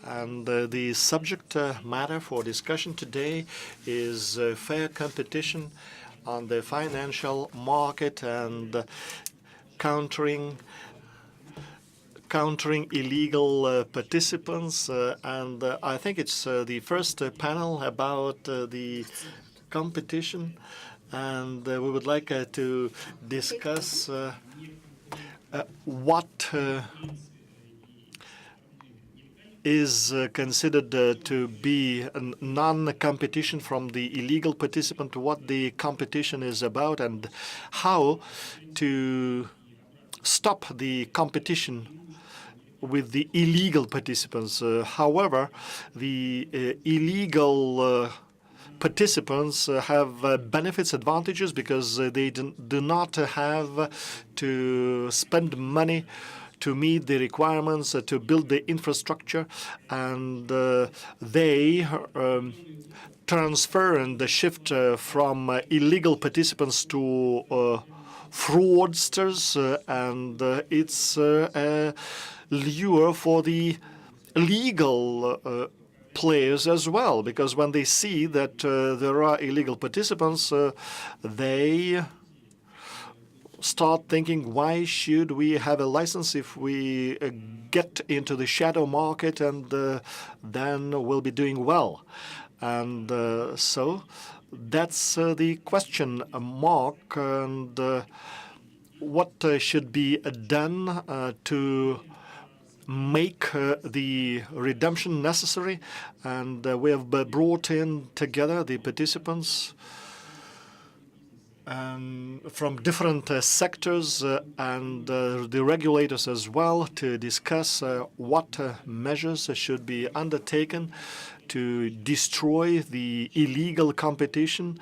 And the subject matter for discussion today is fair competition on the financial market and countering illegal participants. And I think it's the first panel about the competition. And we would like to discuss what is considered to be a non-competition from the illegal participant, what the competition is about, and how to stop the competition with the illegal participants. However, the illegal participants have benefits, advantages, because they do not have to spend money to meet the requirements, to build the infrastructure, and they transfer and shift from illegal participants to fraudsters, and it's a lure for the legal players as well, because when they see that there are illegal participants, they start thinking, why should we have a license if we get into the shadow market, and then we'll be doing well? And so that's the question mark, and what should be done to make the redemption necessary. And we have brought in together the participants from different sectors and the regulators as well, to discuss what measures should be undertaken to destroy the illegal competition,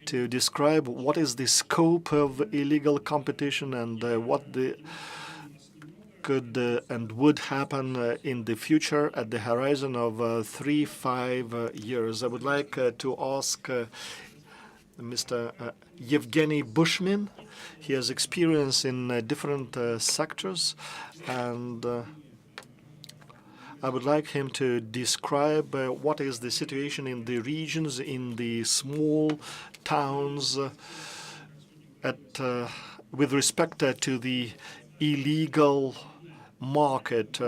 to describe what is the scope of illegal competition, and what could and would happen in the future at the horizon of 3-5 years. I would like to ask Mr. Yevgeny Bushmin. He has experience in different sectors, and I would like him to describe what is the situation in the regions, in the small towns, with respect to the illegal market.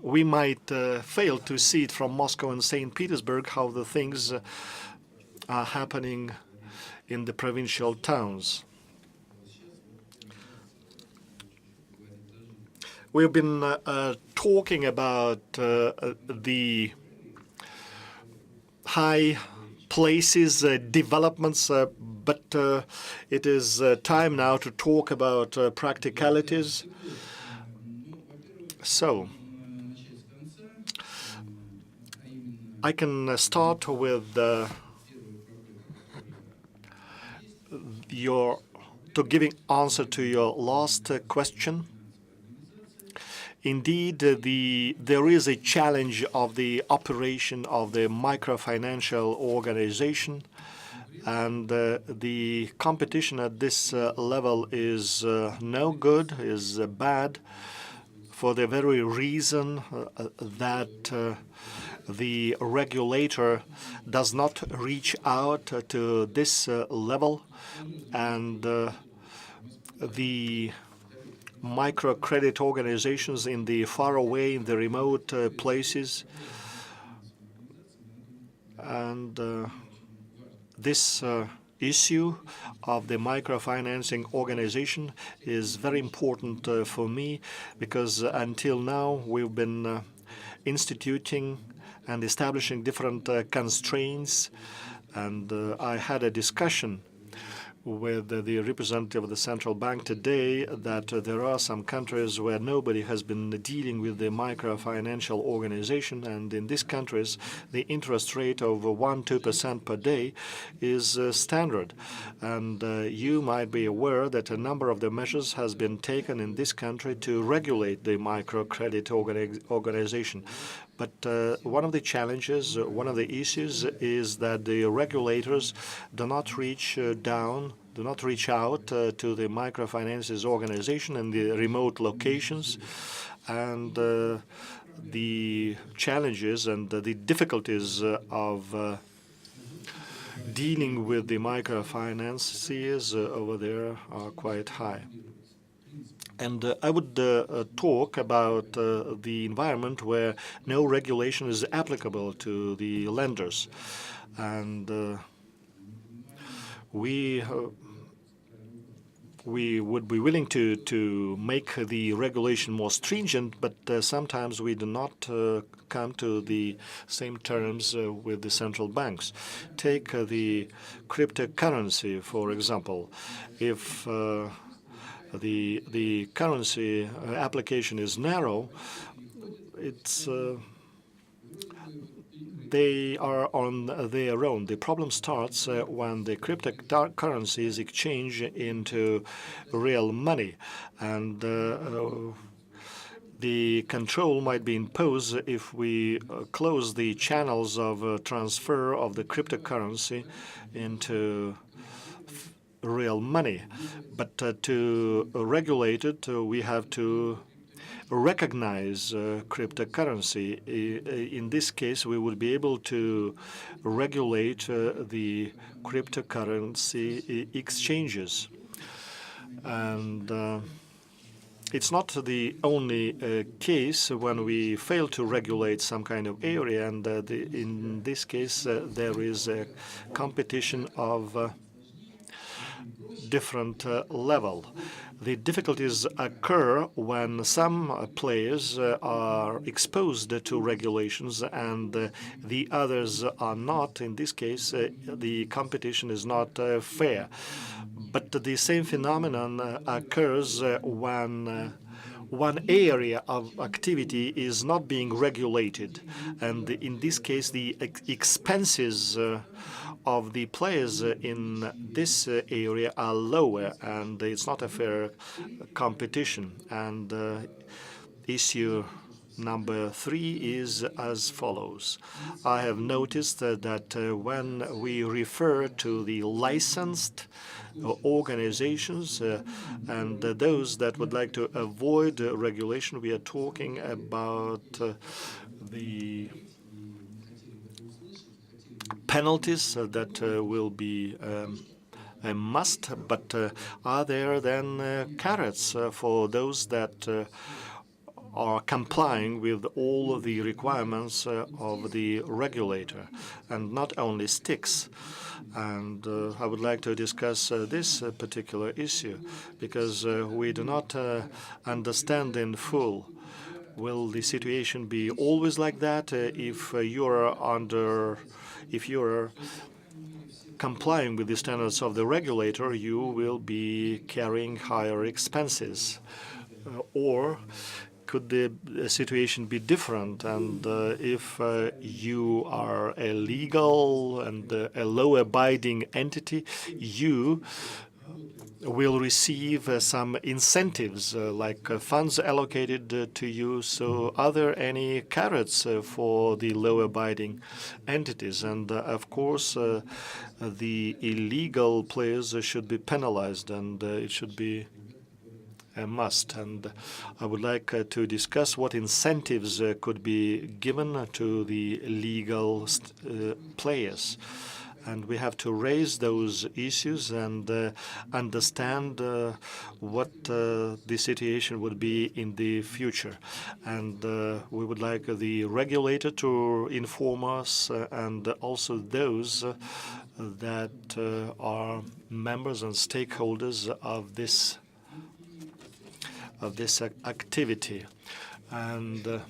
We might fail to see it from Moscow and St. Petersburg, how the things are happening in the provincial towns. We've been talking about the high places, developments, but it is time now to talk about practicalities. So I can start with giving answer to your last question. Indeed, there is a challenge of the operation of the microfinancial organization, and the competition at this level is no good, is bad, for the very reason that the regulator does not reach out to this level, and the microcredit organizations in the faraway, in the remote places, and this issue of the microfinancing organization is very important for me, because until now we've been instituting and establishing different constraints, and I had a discussion with the representative of the central bank today that there are some countries where nobody has been dealing with the microfinancial organization, and in these countries the interest rate of 1-2% per day is standard. And you might be aware that a number of the measures has been taken in this country to regulate the microcredit organization. But one of the challenges, one of the issues is that the regulators do not reach out to the microfinances organization in the remote locations, and the challenges and the difficulties of dealing with the microfinanciers over there are quite high. And I would talk about the environment where no regulation is applicable to the lenders. And we would be willing to make the regulation more stringent, but sometimes we do not come to the same terms with the central banks. Take the cryptocurrency, for example. If the currency application is narrow, they are on their own. The problem starts when the cryptocurrency is exchanged into real money, and the control might be imposed if we close the channels of transfer of the cryptocurrency into real money. But to regulate it, we have to recognize cryptocurrency. In this case, we would be able to regulate the cryptocurrency exchanges. And it's not the only case when we fail to regulate some kind of area, and in this case, there is a competition of different level. The difficulties occur when some players are exposed to regulations and the others are not. In this case, the competition is not fair. But the same phenomenon occurs when one area of activity is not being regulated. And in this case, the expenses of the players in this area are lower, and it's not a fair competition. And issue number 3 is as follows. I have noticed that when we refer to the licensed organizations and those that would like to avoid regulation, we are talking about the penalties that will be a must, but are there then carrots for those that are complying with all of the requirements of the regulator, and not only sticks? And I would like to discuss this particular issue, because we do not understand in full. Will the situation be always like that? If you're complying with the standards of the regulator, you will be carrying higher expenses. Or could the situation be different? And if you are a legal and a law-abiding entity, you will receive some incentives, like funds allocated to you. So are there any carrots for the law-abiding entities? And of course, the illegal players should be penalized, and it should be a must. And I would like to discuss what incentives could be given to the legal players. And we have to raise those issues and understand what the situation would be in the future. And we would like the regulator to inform us, and also those that are members and stakeholders of this activity. And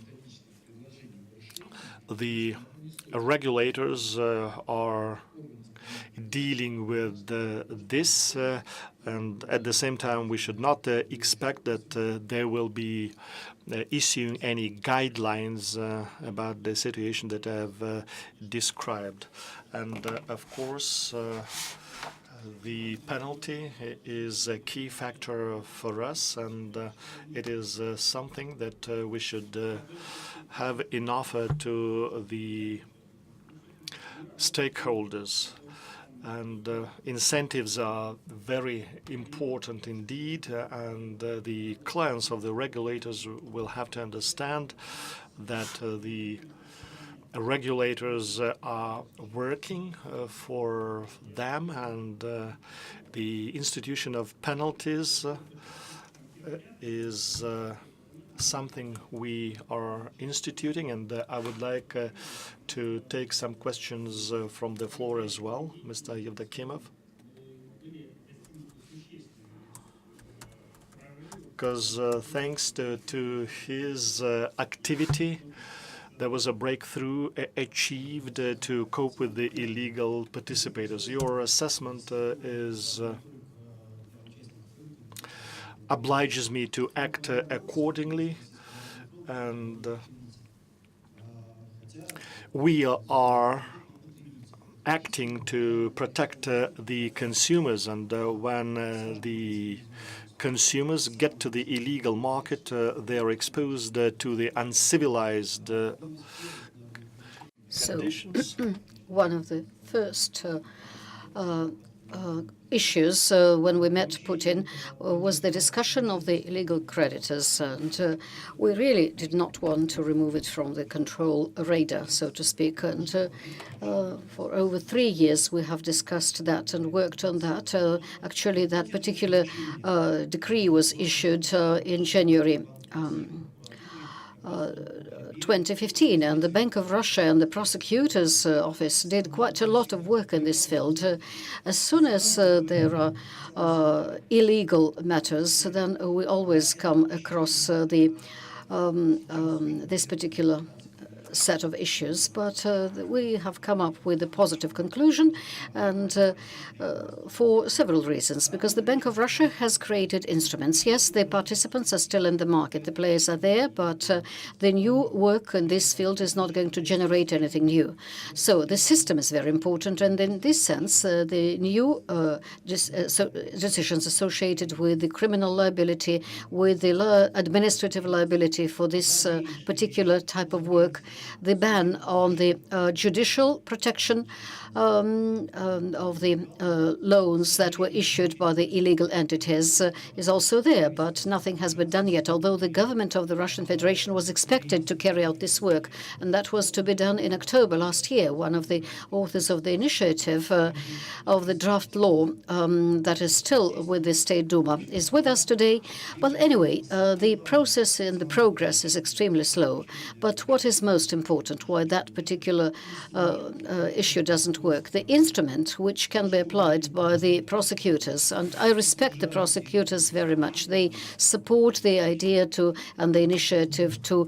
the regulators are dealing with this, and at the same time, we should not expect that they will be issuing any guidelines about the situation that I have described. And of course, the penalty is a key factor for us, and it is something that we should have in offer to the stakeholders. And incentives are very important indeed, and the clients of the regulators will have to understand that the regulators are working for them, and the institution of penalties is something we are instituting, and I would like to take some questions from the floor as well. Mr. Yevdokimov. Because thanks to his activity, there was a breakthrough achieved to cope with the illegal participators. Your assessment obliges me to act accordingly, and we are acting to protect the consumers, and when the consumers get to the illegal market, they are exposed to the uncivilized conditions. One of the first issues when we met Putin was the discussion of the illegal creditors, and we really did not want to remove it from the control radar, so to speak. And for over 3 years we have discussed that and worked on that. Actually, that particular decree was issued in January 2015, and the Bank of Russia and the prosecutor's office did quite a lot of work in this field. As soon as there are illegal matters, then we always come across this particular set of issues, but we have come up with a positive conclusion, and for several reasons. Because the Bank of Russia has created instruments. Yes, the participants are still in the market, the players are there, but the new work in this field is not going to generate anything new. So the system is very important, and in this sense, the new decisions associated with the criminal liability, with the administrative liability for this particular type of work, the ban on the judicial protection of the loans that were issued by the illegal entities is also there, but nothing has been done yet, although the government of the Russian Federation was expected to carry out this work, and that was to be done in October last year. One of the authors of the initiative of the draft law that is still with the State Duma is with us today. But anyway, the process and the progress is extremely slow. But what is most important, why that particular issue doesn't work, the instrument which can be applied by the prosecutors, and I respect the prosecutors very much. They support the idea and the initiative to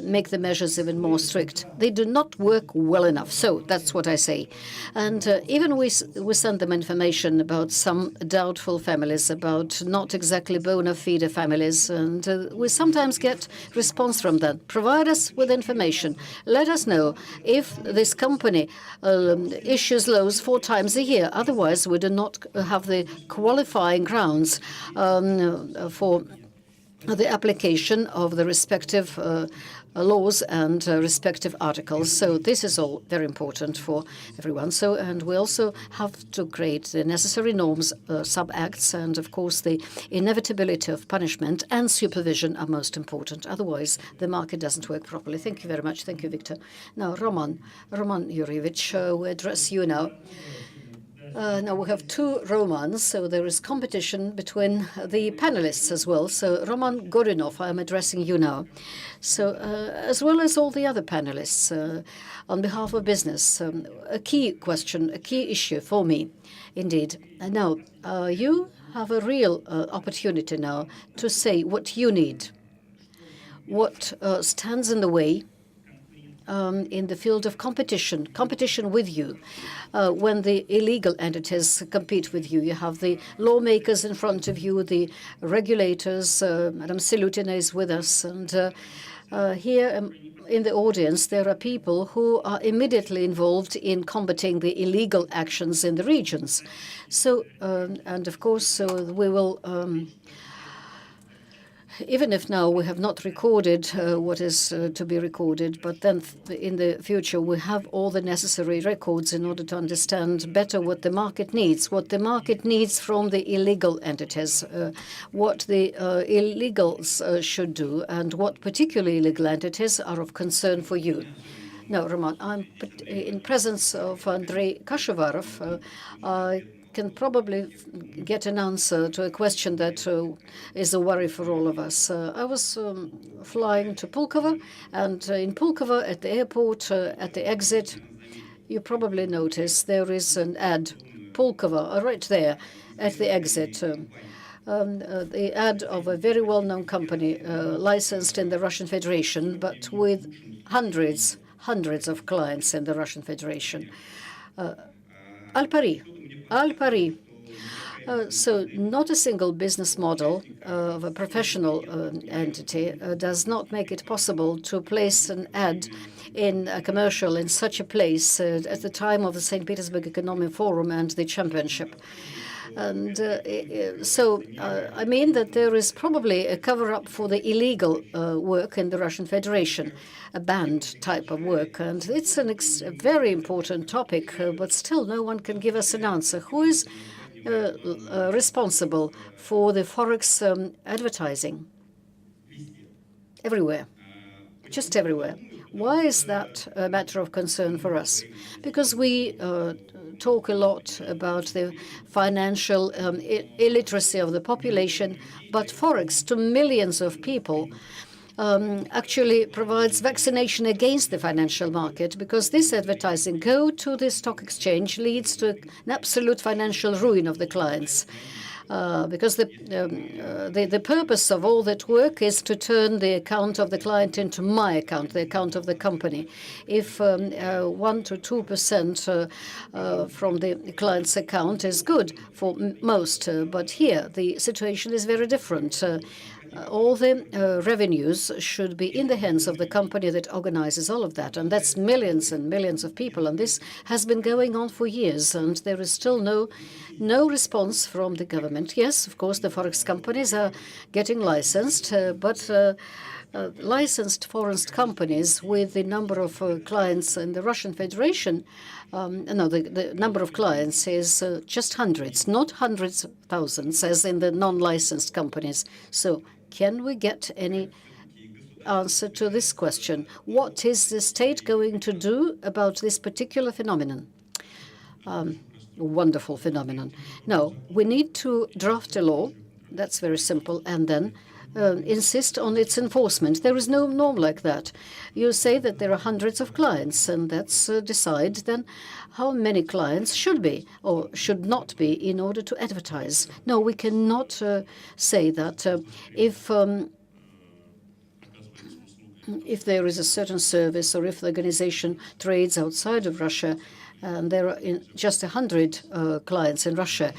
make the measures even more strict. They do not work well enough. So that's what I say. And even we send them information about some doubtful families, about not exactly bona fide families, and we sometimes get response from them. Provide us with information. Let us know if this company issues loans 4 times a year. Otherwise, we do not have the qualifying grounds for the application of the respective laws and respective articles. So this is all very important for everyone. So, and we also have to create the necessary norms, sub-acts, and of course the inevitability of punishment and supervision are most important. Otherwise, the market doesn't work properly. Thank you very much. Thank you, Victor. Now, Roman Yurievich, we address you now. Now we have 2 Romans, so there is competition between the panelists as well. So Roman Gorinov, I'm addressing you now. So as well as all the other panelists, on behalf of business, a key question, a key issue for me, indeed. Now, you have a real opportunity now to say what you need, what stands in the way in the field of competition with you. When the illegal entities compete with you, you have the lawmakers in front of you, the regulators. Madam Silutina is with us, and here in the audience there are people who are immediately involved in combating the illegal actions in the regions. So, and of course, we will even if now we have not recorded what is to be recorded, but then in the future we have all the necessary records in order to understand better what the market needs from the illegal entities, what the illegals should do, and what particular illegal entities are of concern for you. Now, Roman, I'm in presence of Andrei Kashevarov. I can probably get an answer to a question that is a worry for all of us. I was flying to Pulkovo, and in Pulkovo at the airport, at the exit, you probably noticed there is an ad, Pulkovo, right there at the exit. The ad of a very well-known company licensed in the Russian Federation, but with hundreds of clients in the Russian Federation. Alpari. So not a single business model of a professional entity does not make it possible to place an ad in a commercial in such a place at the time of the St. Petersburg Economic Forum and the championship. And I mean that there is probably a cover-up for the illegal work in the Russian Federation, a banned type of work. And it's a very important topic, but still no one can give us an answer. Who is responsible for the Forex advertising? Everywhere, just everywhere. Why is that a matter of concern for us? Because we talk a lot about the financial illiteracy of the population, but Forex to millions of people actually provides vaccination against the financial market, because this advertising go to the stock exchange leads to an absolute financial ruin of the clients. Because the purpose of all that work is to turn the account of the client into my account, the account of the company. If 1 to 2% from the client's account is good for most, but here the situation is very different. All the revenues should be in the hands of the company that organizes all of that, and that's millions and millions of people. And this has been going on for years, and there is still no response from the government. Yes, of course, the Forex companies are getting licensed, but licensed foreign companies with the number of clients in the Russian Federation, the number of clients is just hundreds, not hundreds of thousands, as in the non-licensed companies. So can we get any answer to this question? What is the state going to do about this particular phenomenon? Wonderful phenomenon. No, we need to draft a law. That's very simple, and then insist on its enforcement. There is no norm like that. You say that there are hundreds of clients, and that's decide then how many clients should be or should not be in order to advertise. No, we cannot say that if there is a certain service or if the organization trades outside of Russia, and there are just 100 clients in Russia,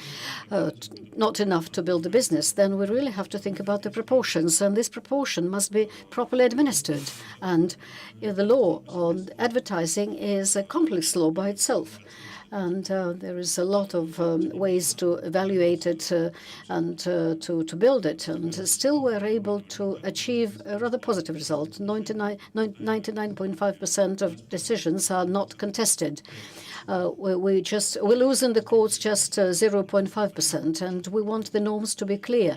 not enough to build a business, then we really have to think about the proportions, and this proportion must be properly administered. And the law on advertising is a complex law by itself. And there is a lot of ways to evaluate it and to build it. And still we're able to achieve a rather positive result. 99.5% of decisions are not contested. We lose in the courts just 0.5%, and we want the norms to be clear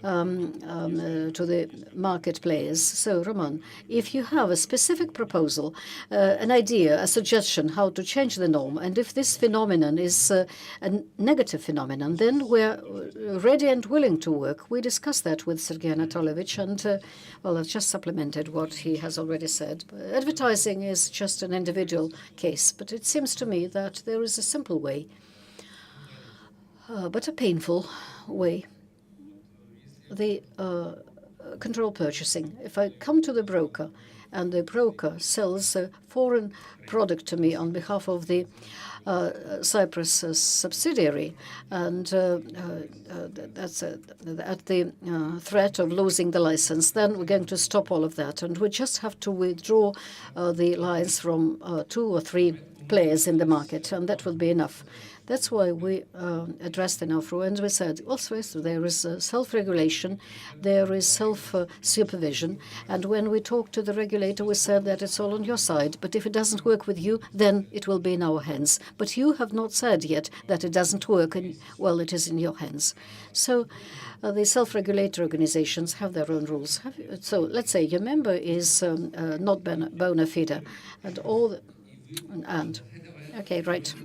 to the market players. So, Roman, if you have a specific proposal, an idea, a suggestion how to change the norm, and if this phenomenon is a negative phenomenon, then we're ready and willing to work. We discussed that with Sergei Anatolyevich, and I've just supplemented what he has already said. Advertising is just an individual case, but it seems to me that there is a simple way, but a painful way. The control purchasing. If I come to the broker and the broker sells a foreign product to me on behalf of the Cyprus subsidiary, and that's at the threat of losing the license, then we're going to stop all of that, and we just have to withdraw the lines from 2 or 3 players in the market, and that will be enough. That's why we addressed in our and we said also there is self-regulation, there is self-supervision, and when we talked to the regulator, we said that it's all on your side. But if it doesn't work with you, then it will be in our hands. But you have not said yet that it doesn't work, and well, it is in your hands. So the self-regulatory organizations have their own rules. So let's say your member is not bona fide, and all the, and okay, right.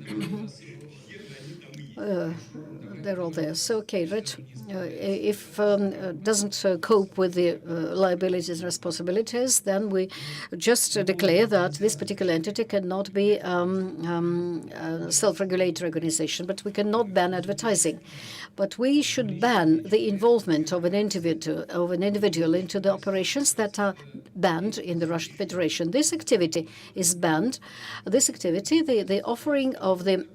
They're all there. So, okay, right. If doesn't cope with the liabilities and responsibilities, then we just declare that this particular entity cannot be a self-regulatory organization, but we cannot ban advertising. But we should ban the involvement of an individual into the operations that are banned in the Russian Federation. This activity is banned. This activity, the offering of the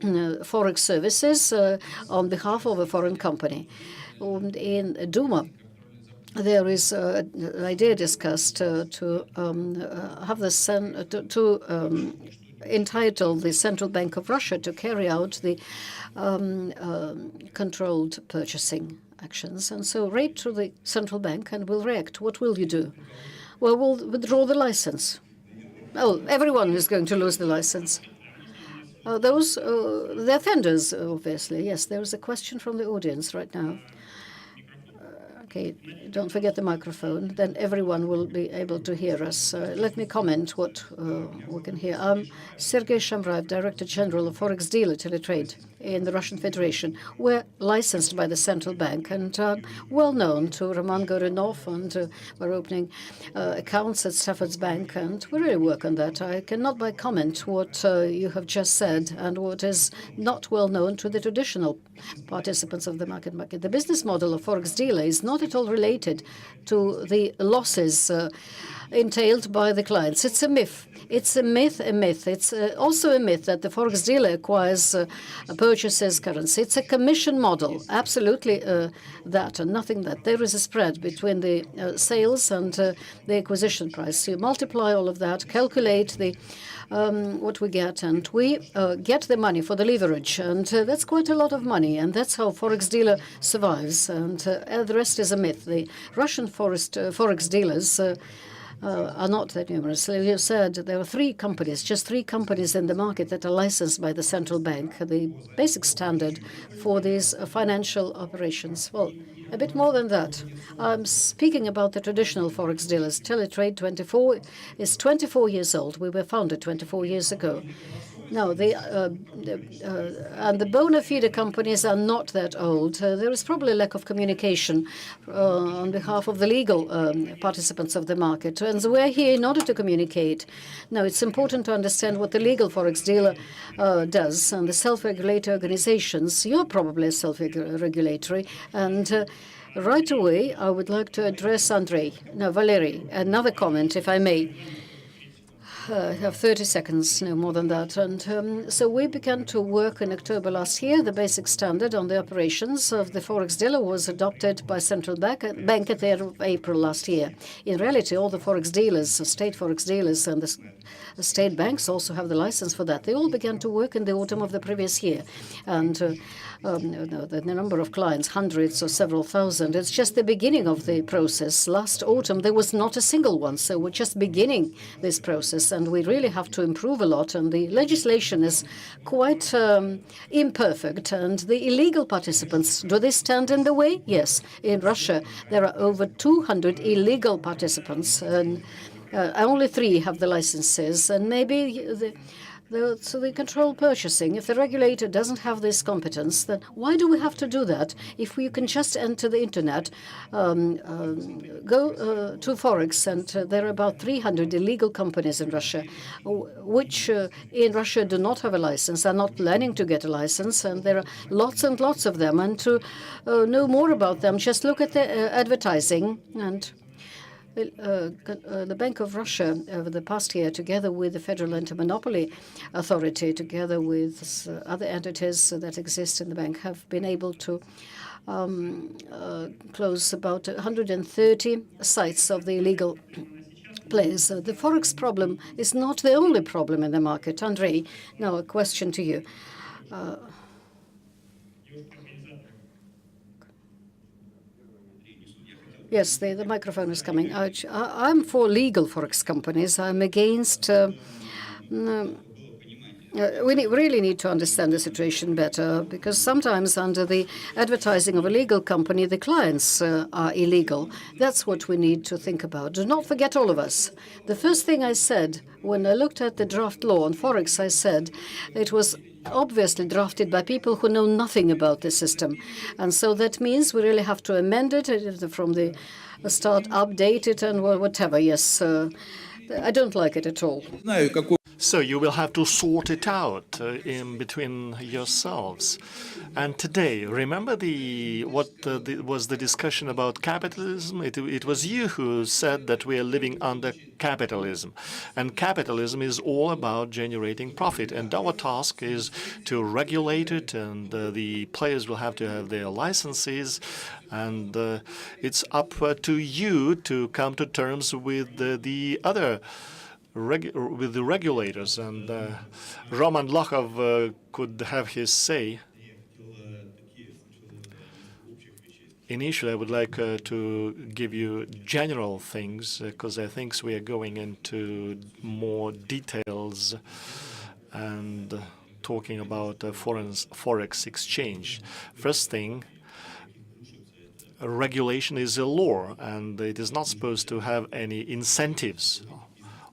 forex services on behalf of a foreign company. In Duma, there is an idea discussed to have the entitle the Central Bank of Russia to carry out the controlled purchasing actions. And so write to the central bank and we'll react. What will you do? Well, we'll withdraw the license. Oh, everyone is going to lose the license. The offenders, obviously. Yes, there is a question from the audience right now. Okay, don't forget the microphone. Then everyone will be able to hear us. Let me comment what we can hear. I'm Sergei Shamraev, Director General of Forex Dealer Teletrade in the Russian Federation. We're licensed by the central bank and well known to Roman Gorinov, and we're opening accounts at Stafford's Bank, and we really work on that. I cannot but comment what you have just said and what is not well known to the traditional participants of the market. The business model of Forex Dealer is not at all related to the losses entailed by the clients. It's a myth. It's a myth. It's also a myth that the Forex dealer acquires purchases currency. It's a commission model. Absolutely that and nothing that. There is a spread between the sales and the acquisition price. You multiply all of that, calculate the what we get, and we get the money for the leverage, and that's quite a lot of money, and that's how Forex dealer survives, and the rest is a myth. The Russian Forex dealers are not that numerous. As you said, there are just three companies in the market that are licensed by the central bank, the basic standard for these financial operations. Well, a bit more than that. I'm speaking about the traditional Forex dealers. Teletrade 24 is 24 years old. We were founded 24 years ago. No, and the bona fide companies are not that old. There is probably a lack of communication on behalf of the legal participants of the market. And so we're here in order to communicate. Now, it's important to understand what the legal Forex dealer does. And the self-regulatory organizations, you're probably self-regulatory. And right away, I would like to address Valery, another comment, if I may. I have 30 seconds, no more than that. And so we began to work in October last year. The basic standard on the operations of the Forex dealer was adopted by central bank at the end of April last year. In reality, all the Forex dealers, state Forex dealers, and the state banks also have the license for that. They all began to work in the autumn of the previous year. And the number of clients, hundreds or several thousand, it's just the beginning of the process. Last autumn, there was not a single one. So we're just beginning this process, and we really have to improve a lot. And the legislation is quite imperfect. And the illegal participants, do they stand in the way? Yes. In Russia, there are over 200 illegal participants, and only 3 have the licenses. And maybe so they control purchasing. If the regulator doesn't have this competence, then why do we have to do that? If we can just enter the internet, go to Forex, and there are about 300 illegal companies in Russia, which in Russia do not have a license, are not planning to get a license, and there are lots and lots of them. And to know more about them, just look at the advertising. And the Bank of Russia over the past year, together with the Federal Anti-Monopoly Authority, together with other entities that exist in the bank, have been able to close about 130 sites of the illegal players. The Forex problem is not the only problem in the market. Andrei, now a question to you. Yes, the microphone is coming. I'm for legal forex companies. I'm against. We really need to understand the situation better, because sometimes under the advertising of a legal company, the clients are illegal. That's what we need to think about. Do not forget, all of us. The first thing I said when I looked at the draft law on Forex, I said it was obviously drafted by people who know nothing about the system. And so that means we really have to amend it from the start, update it, and whatever. Yes, I don't like it at all. So you will have to sort it out in between yourselves. And today, remember was the discussion about capitalism? It was you who said that we are living under capitalism. And capitalism is all about generating profit. And our task is to regulate it, and the players will have to have their licenses. And it's up to you to come to terms with the other with the regulators, and Roman Lokhov could have his say. Initially, I would like to give you general things, because I think we are going into more details and talking about forex exchange. First thing, regulation is a law, and it is not supposed to have any incentives.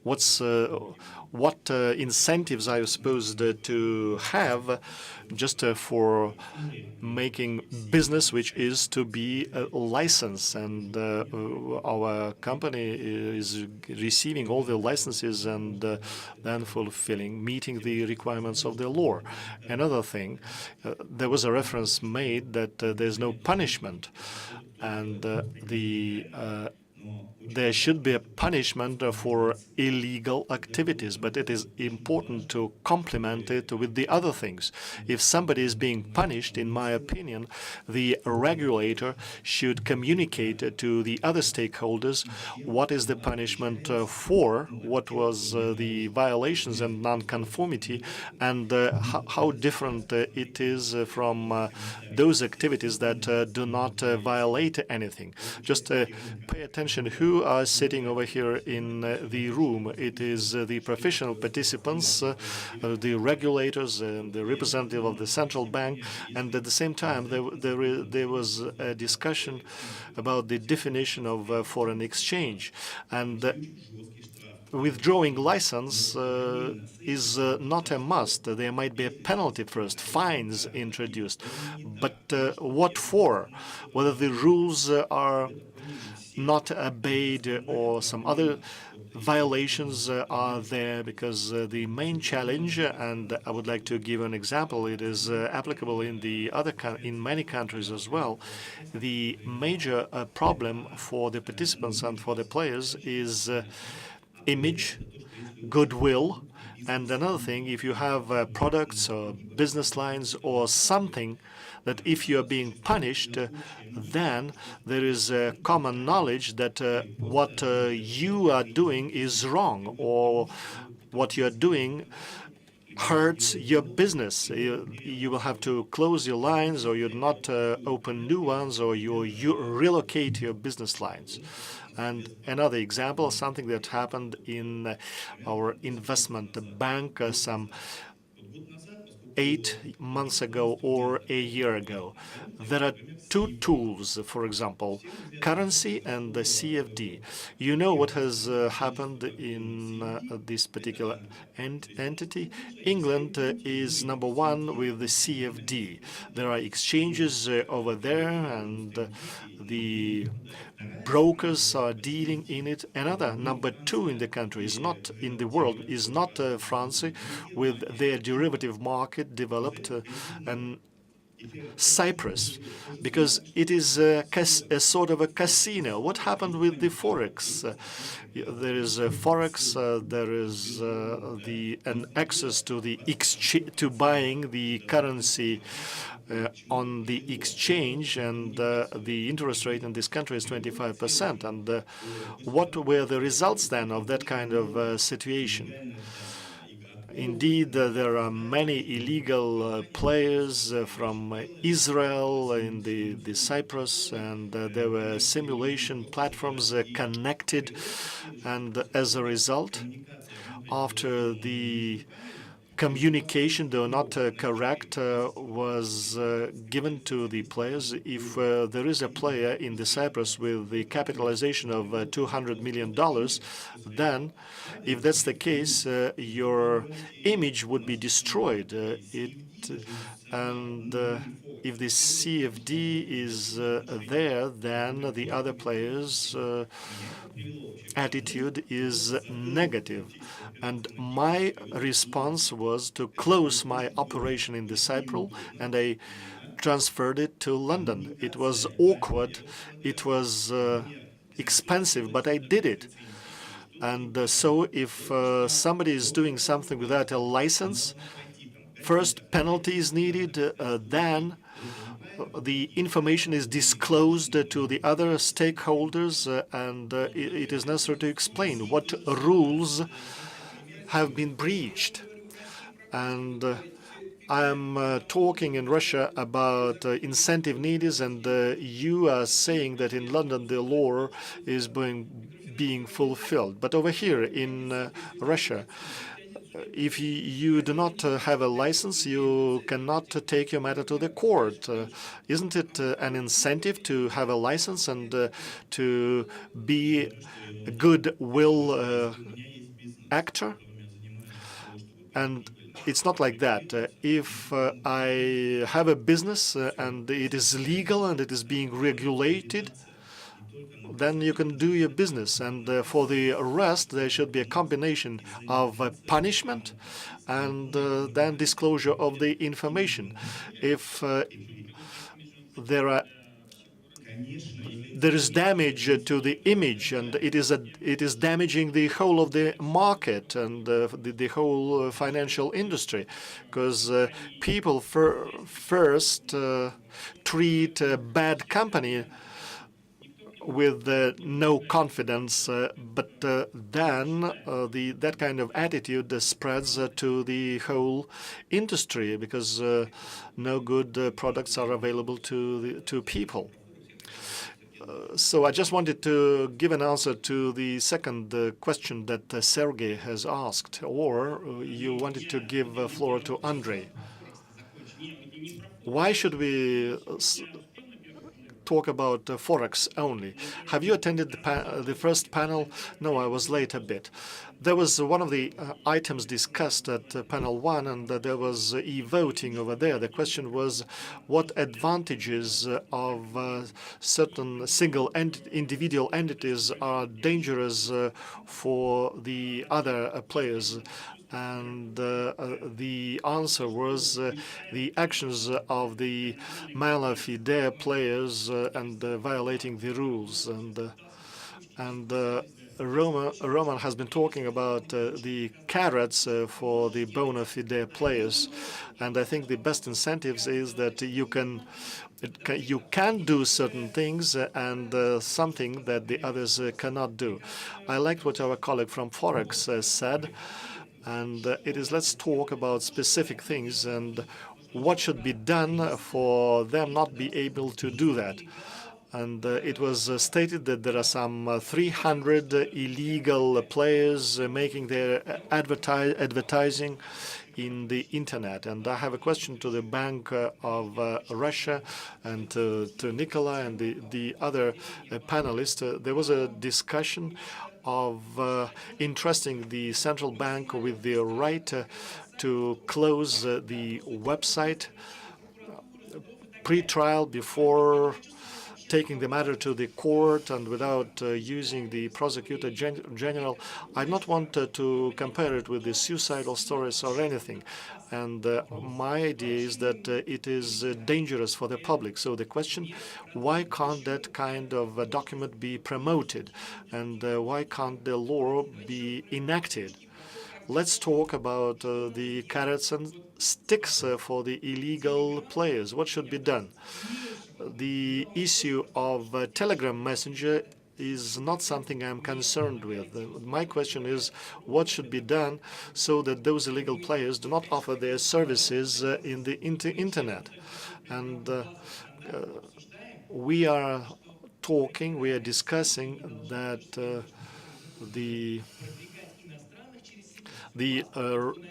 What incentives are you supposed to have just for making business, which is to be licensed? And our company is receiving all the licenses and then meeting the requirements of the law. Another thing, there was a reference made that there's no punishment, and there should be a punishment for illegal activities, but it is important to complement it with the other things. If somebody is being punished, in my opinion, the regulator should communicate to the other stakeholders what is the punishment for, what was the violations and non-conformity, and how different it is from those activities that do not violate anything. Just pay attention who are sitting over here in the room. It is the professional participants, the regulators, and the representative of the central bank. And at the same time, there was a discussion about the definition of foreign exchange. And withdrawing license is not a must. There might be a penalty first, fines introduced. But what for? Whether the rules are not obeyed or some other violations are there, because the main challenge, and I would like to give an example, it is applicable in in many countries as well. The major problem for the participants and for the players is image, goodwill, and another thing, if you have products or business lines or something that if you are being punished, then there is a common knowledge that what you are doing is wrong, or what you are doing hurts your business. You will have to close your lines, or you'll not open new ones, or you relocate your business lines. And another example, something that happened in our investment bank some 8 months ago or a year ago. There are two tools, for example, currency and the CFD. You know what has happened in this particular entity? England is #1 with the CFD. There are exchanges over there, and the brokers are dealing in it. Another #2 in the country is not in the world, is not France, with their derivative market developed, and Cyprus, because it is a sort of a casino. What happened with the forex? There is forex. There is an access to the to buying the currency on the exchange, and the interest rate in this country is 25%. And what were the results then of that kind of situation? Indeed, there are many illegal players from Israel in the Cyprus, and there were simulation platforms connected. And as a result, after the communication, though not correct, was given to the players. If there is a player in the Cyprus with the capitalization of $200 million, then, if that's the case, your image would be destroyed. And if the CFD is there, then the other players' attitude is negative. And my response was to close my operation in the Cyprus, and I transferred it to London. It was awkward, it was expensive, but I did it. And so if somebody is doing something without a license, first penalty is needed, then the information is disclosed to the other stakeholders, and it is necessary to explain what rules have been breached. And I'm talking in Russia about incentive needs, and you are saying that in London the law is being fulfilled. But over here in Russia, if you do not have a license, you cannot take your matter to the court. Isn't it an incentive to have a license and to be a goodwill actor? And it's not like that. If I have a business and it is legal and it is being regulated, then you can do your business. And for the rest, there should be a combination of punishment and then disclosure of the information. If there is damage to the image, and it is damaging the whole of the market and the whole financial industry, because people first treat a bad company with no confidence, but then that kind of attitude spreads to the whole industry, because no good products are available to people. So I just wanted to give an answer to the second question that Sergei has asked, or you wanted to give the floor to Andrei. Why should we talk about Forex only? Have you attended the first panel? No, I was late a bit. There was one of the items discussed at panel 1, and there was e-voting over there. The question was what advantages of certain single individual entities are dangerous for the other players. And the answer was the actions of the mala fide players and violating the rules. And Roman has been talking about the carrots for the bona fide players, and I think the best incentives is that you can do certain things and something that the others cannot do. I liked what our colleague from Forex said, and it is, let's talk about specific things and what should be done for them not be able to do that. And it was stated that there are some 300 illegal players making their advertising in the internet. And I have a question to the Bank of Russia and to Nicola and the other panelists. There was a discussion of entrusting the central bank with the right to close the website pre-trial before taking the matter to the court and without using the prosecutor general. I don't want to compare it with the suicidal stories or anything. And my idea is that it is dangerous for the public. So the question, why can't that kind of document be promoted? And why can't the law be enacted? Let's talk about the carrots and sticks for the illegal players. What should be done? The issue of Telegram Messenger is not something I'm concerned with. My question is, what should be done so that those illegal players do not offer their services in the internet? And we are discussing that the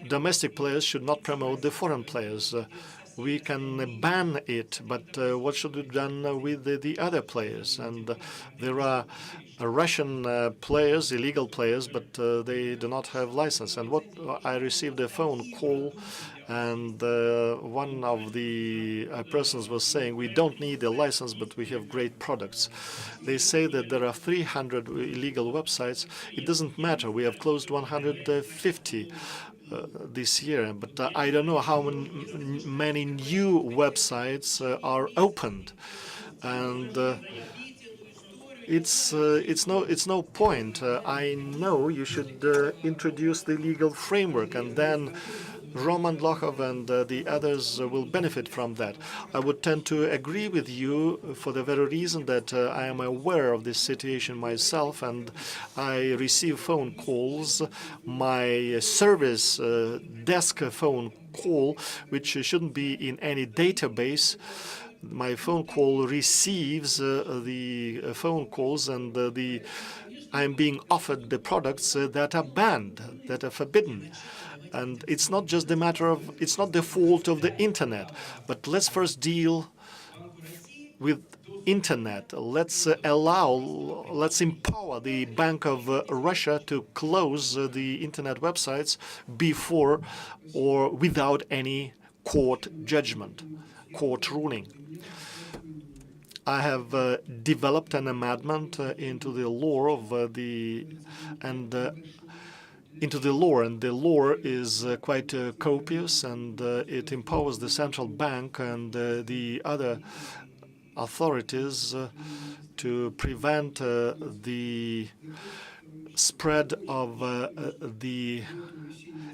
domestic players should not promote the foreign players. We can ban it, but what should be done with the other players? And there are Russian players, illegal players, but they do not have license. And what I received a phone call, and one of the persons was saying, we don't need a license, but we have great products. They say that there are 300 illegal websites. It doesn't matter. We have closed 150 this year, but I don't know how many new websites are opened, and it's no point. I know you should introduce the legal framework, and then Roman Lochov and the others will benefit from that. I would tend to agree with you for the very reason that I am aware of this situation myself, and I receive phone calls. My service desk phone call, which shouldn't be in any database. My phone call receives the phone calls, and I'm being offered the products that are banned, that are forbidden. And it's not just the matter of, it's not the fault of the internet, but let's first deal with internet. Let's empower the Bank of Russia to close the internet websites before or without any court judgment, court ruling. I have developed an amendment into the law of and the law is quite copious, and it empowers the central bank and the other authorities to prevent the spread of the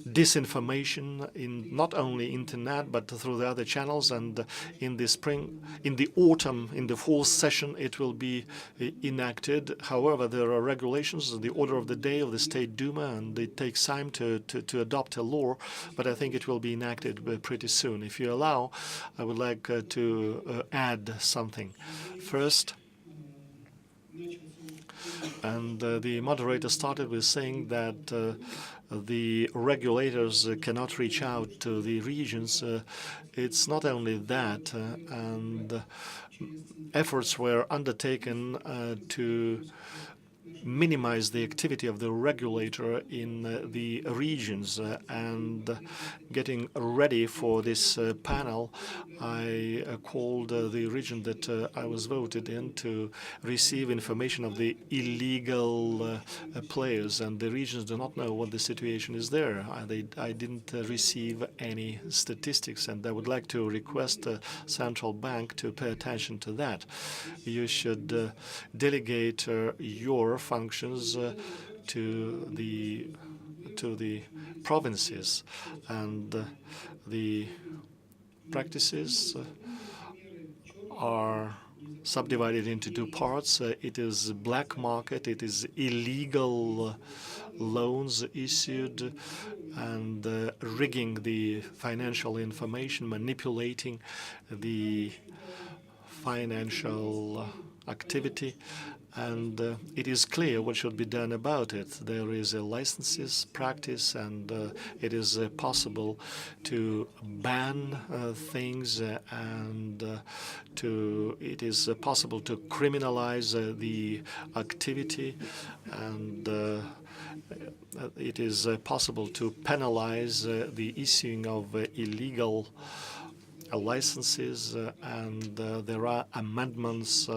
disinformation in not only internet but through the other channels. And in the spring, in the autumn, in the fall session, it will be enacted. However, there are regulations, the order of the day of the State Duma, and it takes time to adopt a law, but I think it will be enacted pretty soon. If you allow, I would like to add something. First, and the moderator started with saying that the regulators cannot reach out to the regions. It's not only that, and efforts were undertaken to minimize the activity of the regulator in the regions. And getting ready for this panel, I called the region that I was voted in to receive information of the illegal players, and the regions do not know what the situation is there. I didn't receive any statistics, and I would like to request the central bank to pay attention to that. You should delegate your functions to the provinces, and the practices are subdivided into two parts. It is black market, it is illegal loans issued, and rigging the financial information, manipulating the financial activity. And it is clear what should be done about it. There is a licenses practice, and it is possible to ban things, and it is possible to criminalize the activity, and it is possible to penalize the issuing of illegal licenses, and there are amendments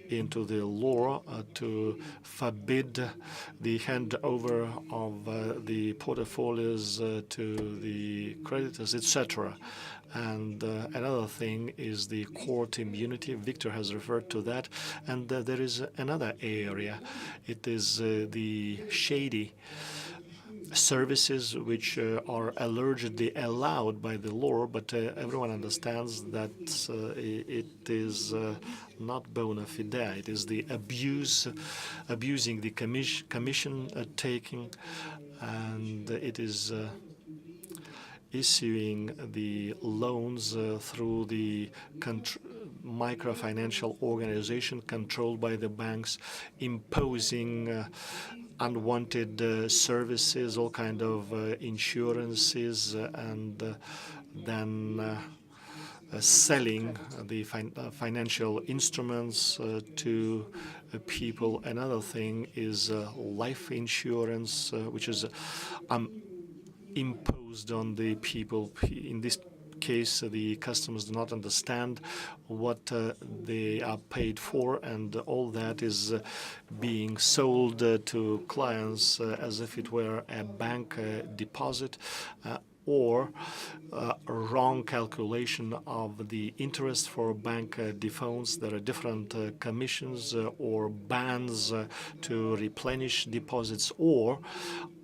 into the law to forbid the handover of the portfolios to the creditors, etc. And another thing is the court immunity. Victor has referred to that. And there is another area. It is the shady services which are allegedly allowed by the law, but everyone understands that it is not bona fide. It is the abusing the commission taking, and it is issuing the loans through the microfinancial organization controlled by the banks, imposing unwanted services, all kind of insurances, and then selling the financial instruments to people. Another thing is life insurance, which is imposed on the people. In this case, the customers do not understand what they are paid for, and all that is being sold to clients as if it were a bank deposit, or a wrong calculation of the interest for bank defaults. There are different commissions or bans to replenish deposits, or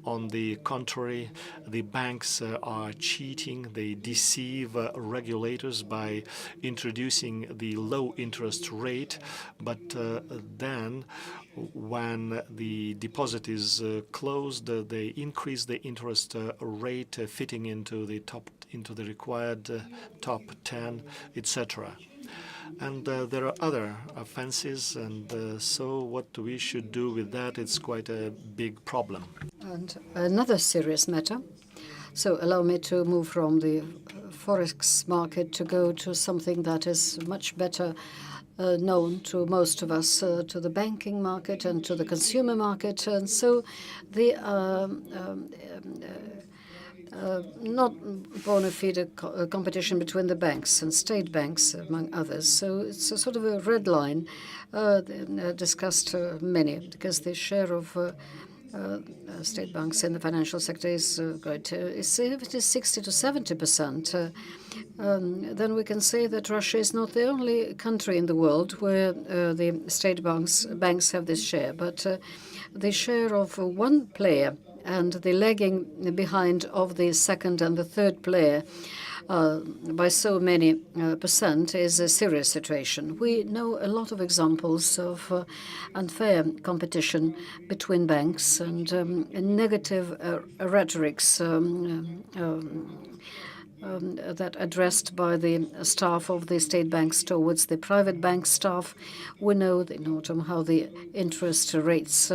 on the contrary, the banks are cheating. They deceive regulators by introducing the low interest rate, but then when the deposit is closed, they increase the interest rate, fitting into the required top 10, etc. And there are other offenses, and so what we should do with that, it's quite a big problem. And another serious matter. So allow me to move from the forex market to go to something that is much better known to most of us, to the banking market and to the consumer market. And so the not bona fide competition between the banks and state banks, among others. So it's a sort of a red line discussed many, because the share of state banks in the financial sector is going to, if it is 60 to 70%, then we can say that Russia is not the only country in the world where the state banks have this share, but the share of one player and the lagging behind of the second and the third player by so many percent is a serious situation. We know a lot of examples of unfair competition between banks and negative rhetorics that addressed by the staff of the state banks towards the private bank staff. We know in autumn how the interest rates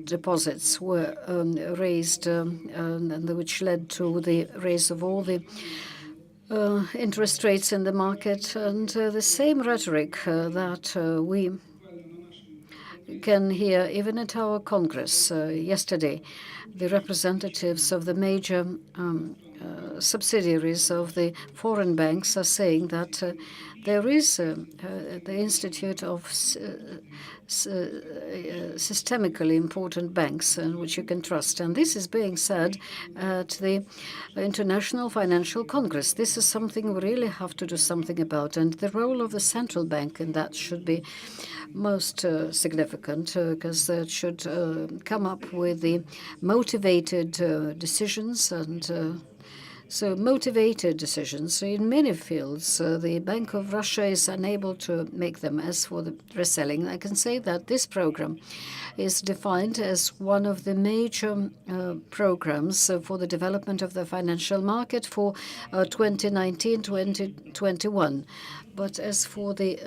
deposits were raised, and which led to the raise of all the interest rates in the market, and the same rhetoric that we can hear even at our Congress. Yesterday, the representatives of the major subsidiaries of the foreign banks are saying that there is the Institute of systemically important banks which you can trust. And this is being said at the International Financial Congress. This is something we really have to do something about. And the role of the central bank in that should be most significant, because it should come up with the motivated decisions, and so motivated decisions. In many fields, the Bank of Russia is unable to make them. As for the reselling, I can say that this program is defined as one of the major programs for the development of the financial market for 2019-2021. But as for the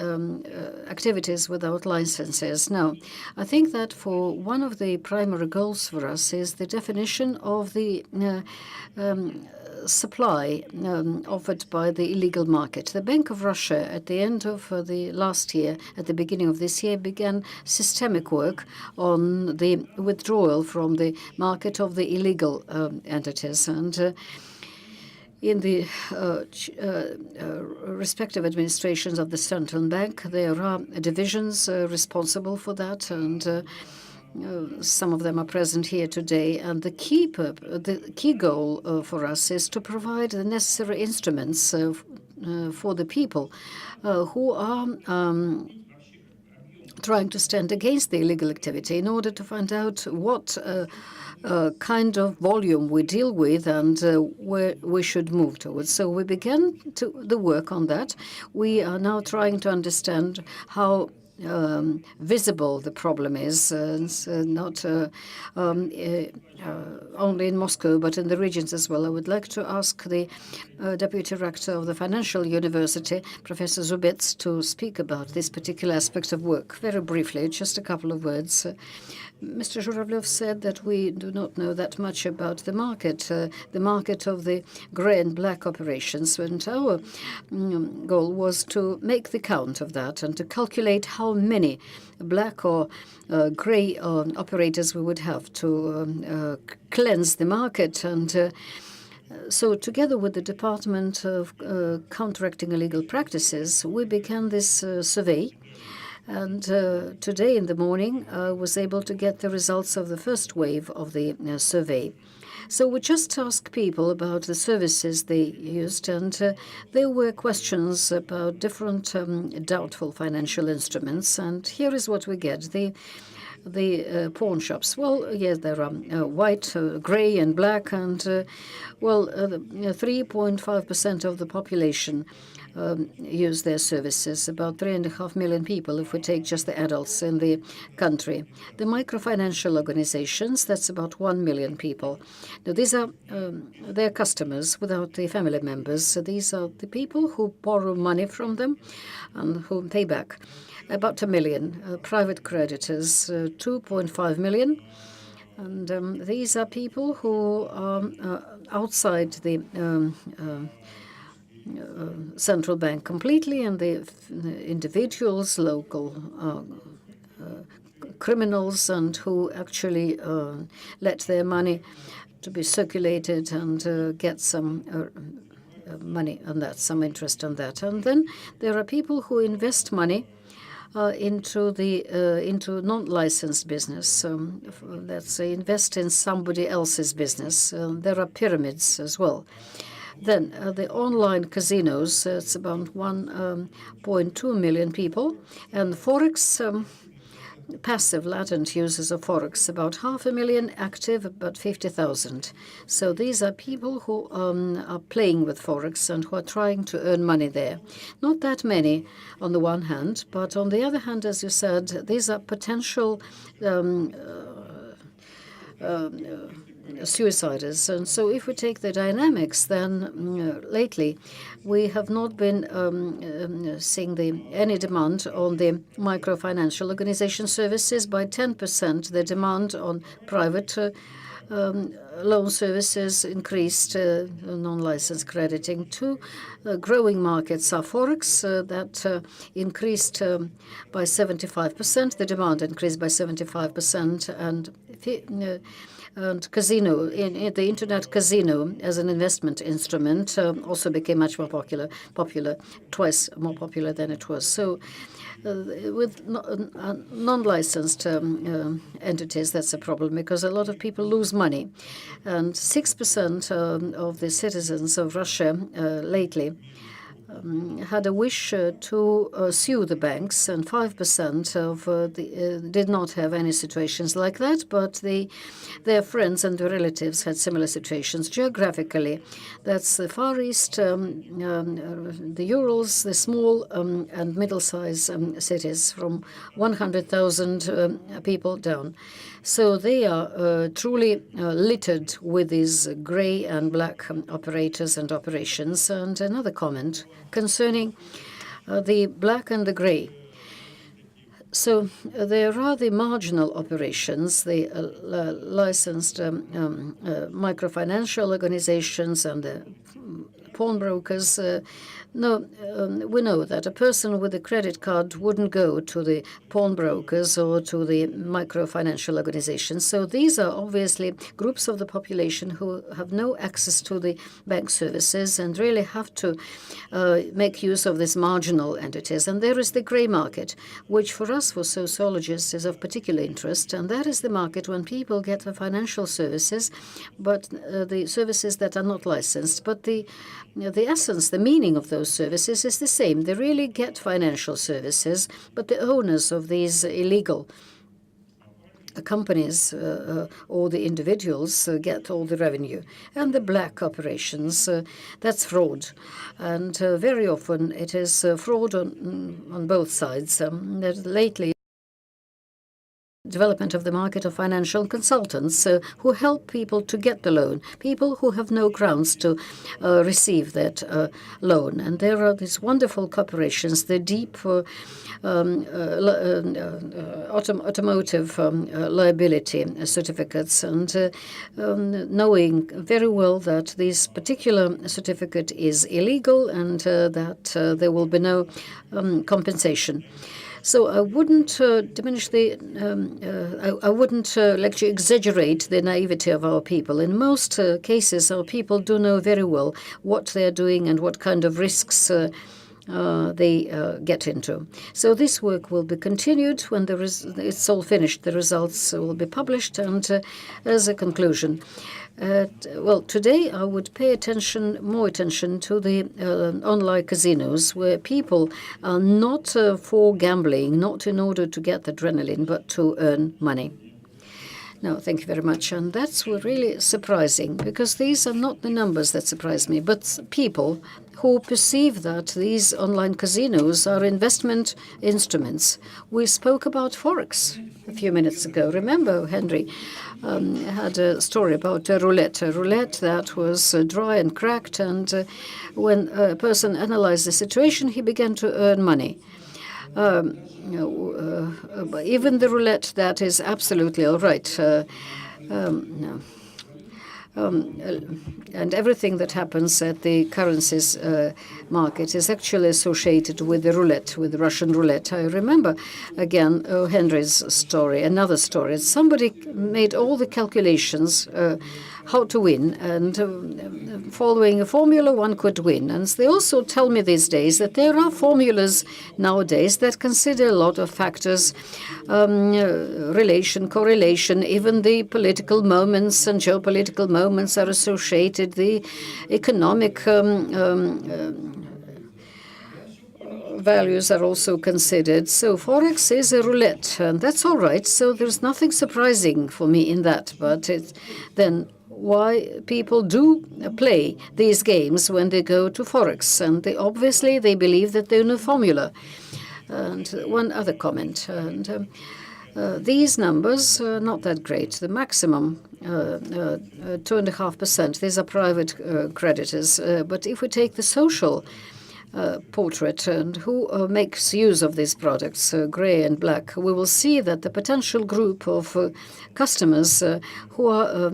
activities without licenses, now, I think that for one of the primary goals for us is the definition of the supply offered by the illegal market. The Bank of Russia, at the end of the last year, at the beginning of this year, began systemic work on the withdrawal from the market of the illegal entities. And in the respective administrations of the central bank, there are divisions responsible for that, and some of them are present here today. And the key goal for us is to provide the necessary instruments for the people who are trying to stand against the illegal activity in order to find out what kind of volume we deal with and where we should move towards. So we began the work on that. We are now trying to understand how visible the problem is, not only in Moscow, but in the regions as well. I would like to ask the Deputy Rector of the Financial University, Professor Zubets, to speak about this particular aspect of work. Very briefly, just a couple of words. Mr. Zhuravlev said that we do not know that much about the market of the grey and black operations. And our goal was to make the count of that and to calculate how many black or grey operators we would have to cleanse the market. And so together with the Department of Counteracting Illegal Practices, we began this survey. And today in the morning, I was able to get the results of the first wave of the survey. So we just asked people about the services they used, and there were questions about different doubtful financial instruments. And here is what we get. The pawn shops. Well, yes, there are white, grey and black, and 3.5% of the population use their services, about 3.5 million people if we take just the adults in the country. The microfinancial organizations, that's about 1 million people. Now, these are their customers without the family members. So these are the people who borrow money from them and who pay back. About 1 million private creditors, 2.5 million. And these are people who are outside the central bank completely, and the individuals, local criminals, and who actually let their money to be circulated and get some money on that, some interest on that. And then there are people who invest money into non-licensed business. Let's say invest in somebody else's business. There are pyramids as well. Then the online casinos, it's about 1.2 million people. And Forex, passive latent users of Forex, about 500,000, active about 50,000. So these are people who are playing with Forex and who are trying to earn money there. Not that many on the one hand, but on the other hand, as you said, these are potential suiciders. And so if we take the dynamics, then lately we have not been seeing any demand on the microfinancial organization services. By 10%, the demand on private loan services increased, non-licensed crediting. Two growing markets are Forex, that increased by 75%. The demand increased by 75%, and casino, in the internet casino as an investment instrument also became much more popular, twice more popular than it was. So with non-licensed entities, that's a problem because a lot of people lose money. And 6% of the citizens of Russia lately had a wish to sue the banks, and 5% of did not have any situations like that, but their friends and their relatives had similar situations. Geographically, that's the Far East, the Urals, the small and middle-sized cities from 100,000 people down. So they are truly littered with these grey and black operators and operations. And another comment concerning the black and the grey. So there are the marginal operations, the licensed microfinancial organizations and the pawnbrokers. We know that a person with a credit card wouldn't go to the pawnbrokers or to the microfinancial organizations. So these are obviously groups of the population who have no access to the bank services and really have to make use of these marginal entities. And there is the grey market, which for us, for sociologists, is of particular interest. And that is the market when people get the financial services, but the services that are not licensed. But the the essence, the meaning of those services is the same. They really get financial services, but the owners of these illegal companies or the individuals get all the revenue. And the black operations, that's fraud. And very often it is fraud on both sides. Lately, development of the market of financial consultants who help people to get the loan, people who have no grounds to receive that loan. And there are these wonderful corporations, the deep automotive liability certificates, and knowing very well that this particular certificate is illegal and that there will be no compensation. So I wouldn't diminish the, I wouldn't like to exaggerate the naivety of our people. In most cases, our people do know very well what they're doing and what kind of risks they get into. So this work will be continued when it's all finished. The results will be published. And as a conclusion, well, today I would pay more attention to the online casinos, where people are not for gambling, not in order to get adrenaline, but to earn money. No, thank you very much. And that's really surprising, because these are not the numbers that surprise me, but people who perceive that these online casinos are investment instruments. We spoke about Forex a few minutes ago. Remember, Henry had a story about a roulette that was dry and cracked, and when a person analyzed the situation, he began to earn money. Even the roulette that is absolutely all right. No. And everything that happens at the currencies market is actually associated with the roulette, with Russian roulette. I remember, again, Henry's story, another story. Somebody made all the calculations how to win, and following a formula, one could win. And they also tell me these days that there are formulas nowadays that consider a lot of factors, relation, correlation, even the political moments and geopolitical moments are associated, the economic values are also considered. So Forex is a roulette, and that's all right. So there's nothing surprising for me in that. But then why people do play these games when they go to Forex, and obviously they believe that they know a formula. And one other comment, and these numbers are not that great. The maximum 2.5%. These are private creditors. But if we take the social portrait and who makes use of these products, gray and black, we will see that the potential group of customers who are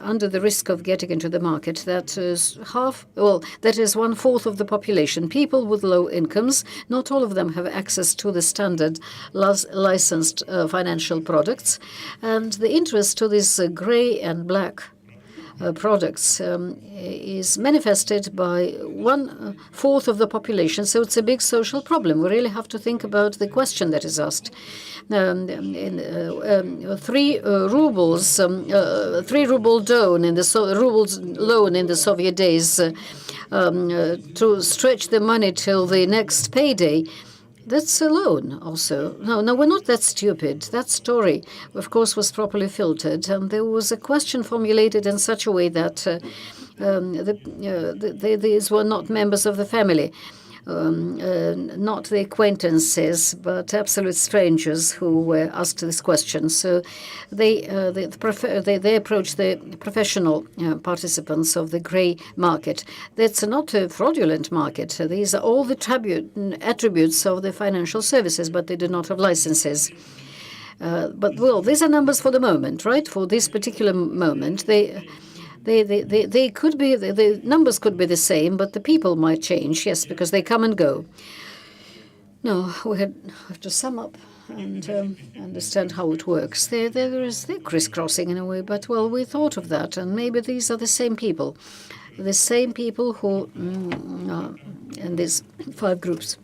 under the risk of getting into the market, that is that is 1/4 of the population, people with low incomes. Not all of them have access to the standard licensed financial products. And the interest to these gray and black products is manifested by 1/4 of the population. So it's a big social problem. We really have to think about the question that is asked. 3 rubles, 3-ruble loan in the Soviet days to stretch the money till the next payday. That's a loan also. No, we're not that stupid. That story, of course, was properly filtered. And there was a question formulated in such a way that these were not members of the family, not the acquaintances, but absolute strangers who were asked this question. So they approached the professional participants of the grey market. That's not a fraudulent market. These are all the attributes of the financial services, but they do not have licenses. But, well, these are numbers for the moment, right? For this particular moment, they could be, the numbers could be the same, but the people might change, yes, because they come and go. No, we have to sum up and understand how it works. They're crisscrossing in a way, but, well, we thought of that, and maybe these are the same people who, in these 5 groups.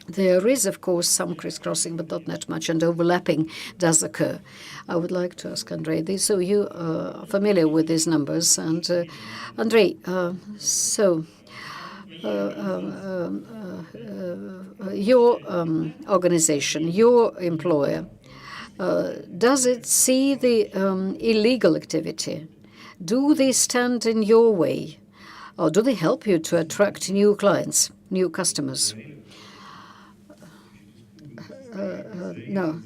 There is, of course, some crisscrossing, but not that much, and overlapping does occur. I would like to ask Andrei, so you are familiar with these numbers, and Andrei, so your organization, your employer, does it see the illegal activity? Do they stand in your way? Or do they help you to attract new clients, new customers? No.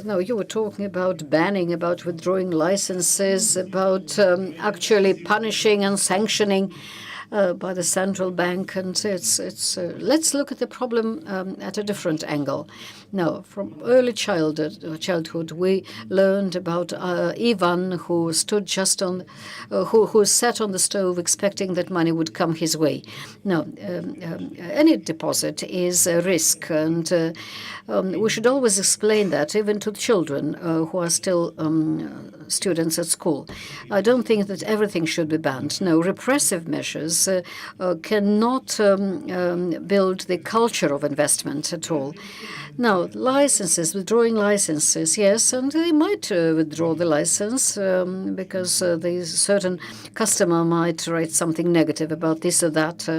No, you were talking about banning, about withdrawing licenses, about actually punishing and sanctioning by the central bank, and let's look at the problem at a different angle. Now, from early childhood, we learned about Ivan, who stood just on, who sat on the stove, expecting that money would come his way. Now, any deposit is a risk, and we should always explain that, even to children who are still students at school. I don't think that everything should be banned. No, repressive measures cannot build the culture of investment at all. Now, licenses, withdrawing licenses, yes, and they might withdraw the license because the certain customer might write something negative about this or that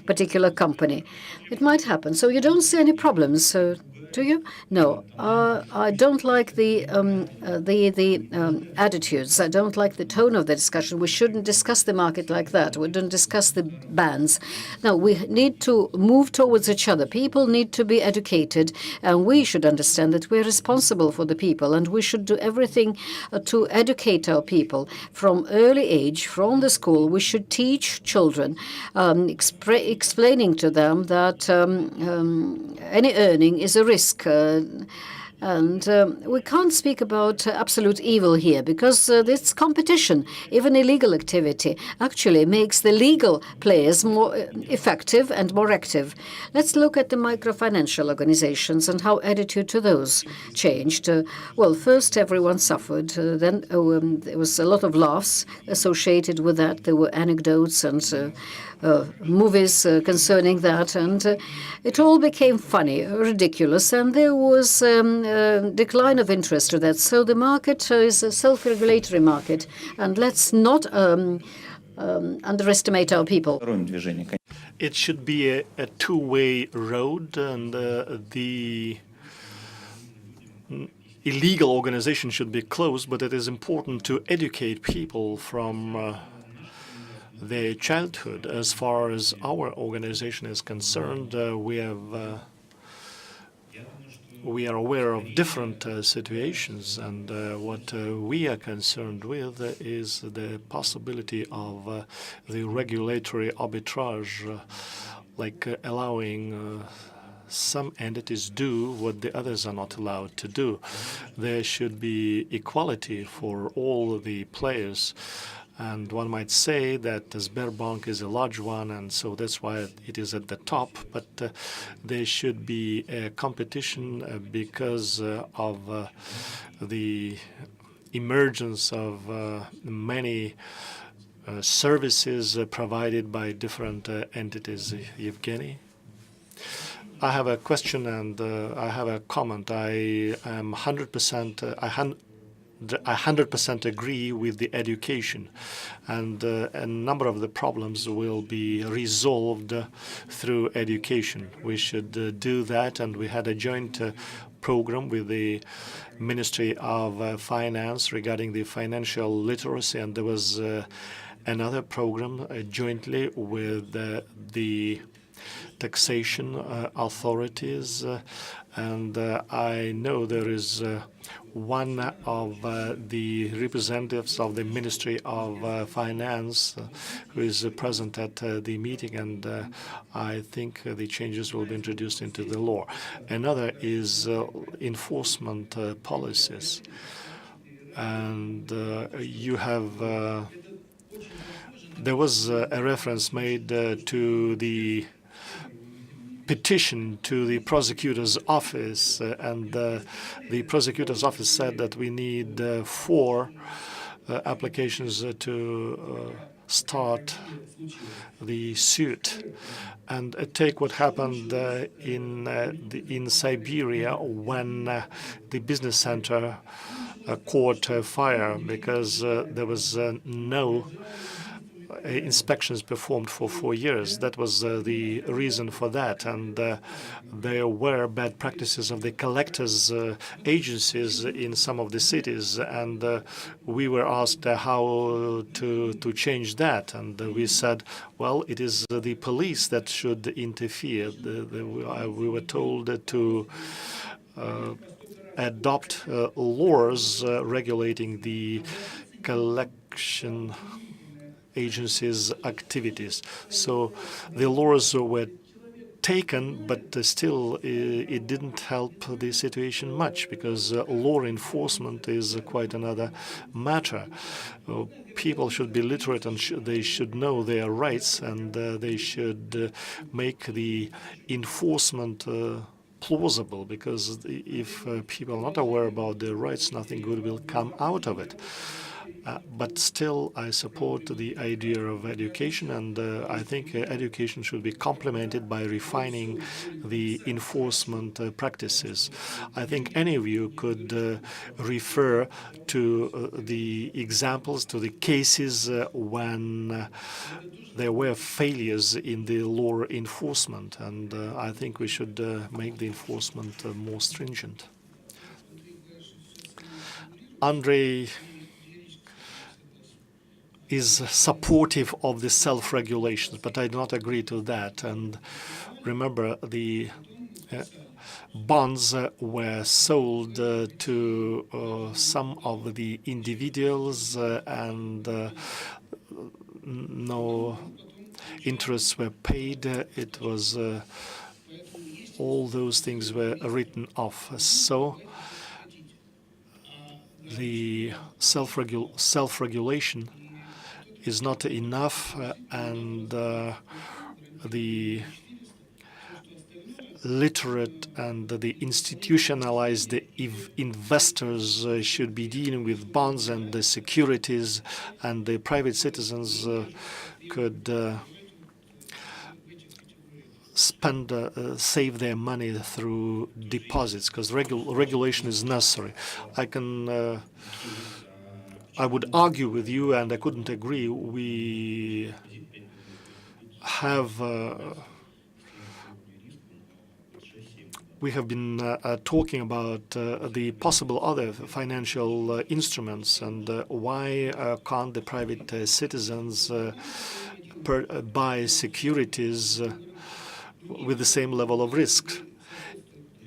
particular company. It might happen. So you don't see any problems, do you? No, I don't like the attitudes. I don't like the tone of the discussion. We shouldn't discuss the market like that. We don't discuss the bans. Now, we need to move towards each other. People need to be educated, and we should understand that we're responsible for the people, and we should do everything to educate our people. From early age, from the school, we should teach children, explaining to them that any earning is a risk. And we can't speak about absolute evil here because it's competition. Even illegal activity actually makes the legal players more effective and more active. Let's look at the microfinancial organizations and how attitude to those changed. Well, first everyone suffered. Then there was a lot of laughs associated with that. There were anecdotes and movies concerning that, and it all became funny, ridiculous, and there was decline of interest to that. So the market is a self-regulatory market, and let's not underestimate our people. It should be a two-way road, and the illegal organization should be closed, but it is important to educate people from their childhood. As far as our organization is concerned, we are aware of different situations, and what we are concerned with is the possibility of the regulatory arbitrage, like allowing some entities do what the others are not allowed to do. There should be equality for all the players. And one might say that the Sberbank is a large one, and so that's why it is at the top. But there should be a competition because of the emergence of many services provided by different entities. Yevgeny? I have a question and I have a comment. I am 100% agree with the education, and a number of the problems will be resolved through education. We should do that, and we had a joint program with the Ministry of Finance regarding the financial literacy, and there was another program jointly with the taxation authorities, and I know there is one of the representatives of the Ministry of Finance who is present at the meeting, and I think the changes will be introduced into the law. Another is enforcement policies, and you have there was a reference made to the petition to the prosecutor's office, and the prosecutor's office said that we need 4 applications to start the suit. And take what happened in Siberia when the business center caught fire because there was no inspections performed for 4 years. That was the reason for that. And there were bad practices of the collectors' agencies in some of the cities. And we were asked how to change that. And we said, well, it is the police that should interfere. We were told to adopt laws regulating the collection agencies' activities. So the laws were taken, but still it didn't help the situation much, because law enforcement is quite another matter. People should be literate, and they should know their rights, and they should make the enforcement plausible, because if people are not aware about their rights, nothing good will come out of it. But still, I support the idea of education, and I think education should be complemented by refining the enforcement practices. I think any of you could refer to the examples, to the cases when there were failures in the law enforcement, and I think we should make the enforcement more stringent. Andrei is supportive of the self-regulations, but I do not agree to that. And remember, the bonds were sold to some of the individuals, and no interests were paid. It was all those things were written off. So the self-regulation is not enough, and the literate and the institutionalized investors should be dealing with bonds and the securities, and the private citizens could save their money through deposits, because regulation is necessary. I would argue with you, and I couldn't agree. We have been talking about the possible other financial instruments, and why can't the private citizens buy securities with the same level of risk?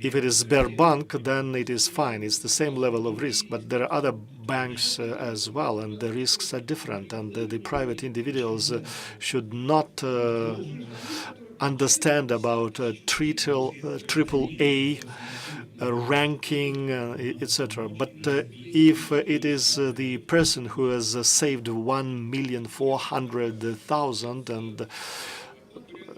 If it is Sberbank, then it is fine. It's the same level of risk. But there are other banks as well, and the risks are different. And the private individuals should not understand about triple A ranking, etc. But if it is the person who has saved 1,400,000, and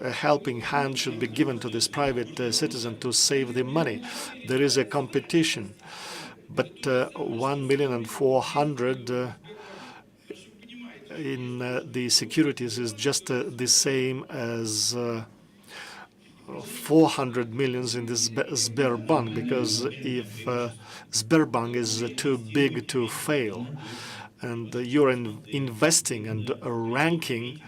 a helping hand should be given to this private citizen to save the money. There is a competition, but 1,400,000 in the securities is just the same as 400 million in this Sberbank, because if Sberbank is too big to fail, and you're investing, and ranking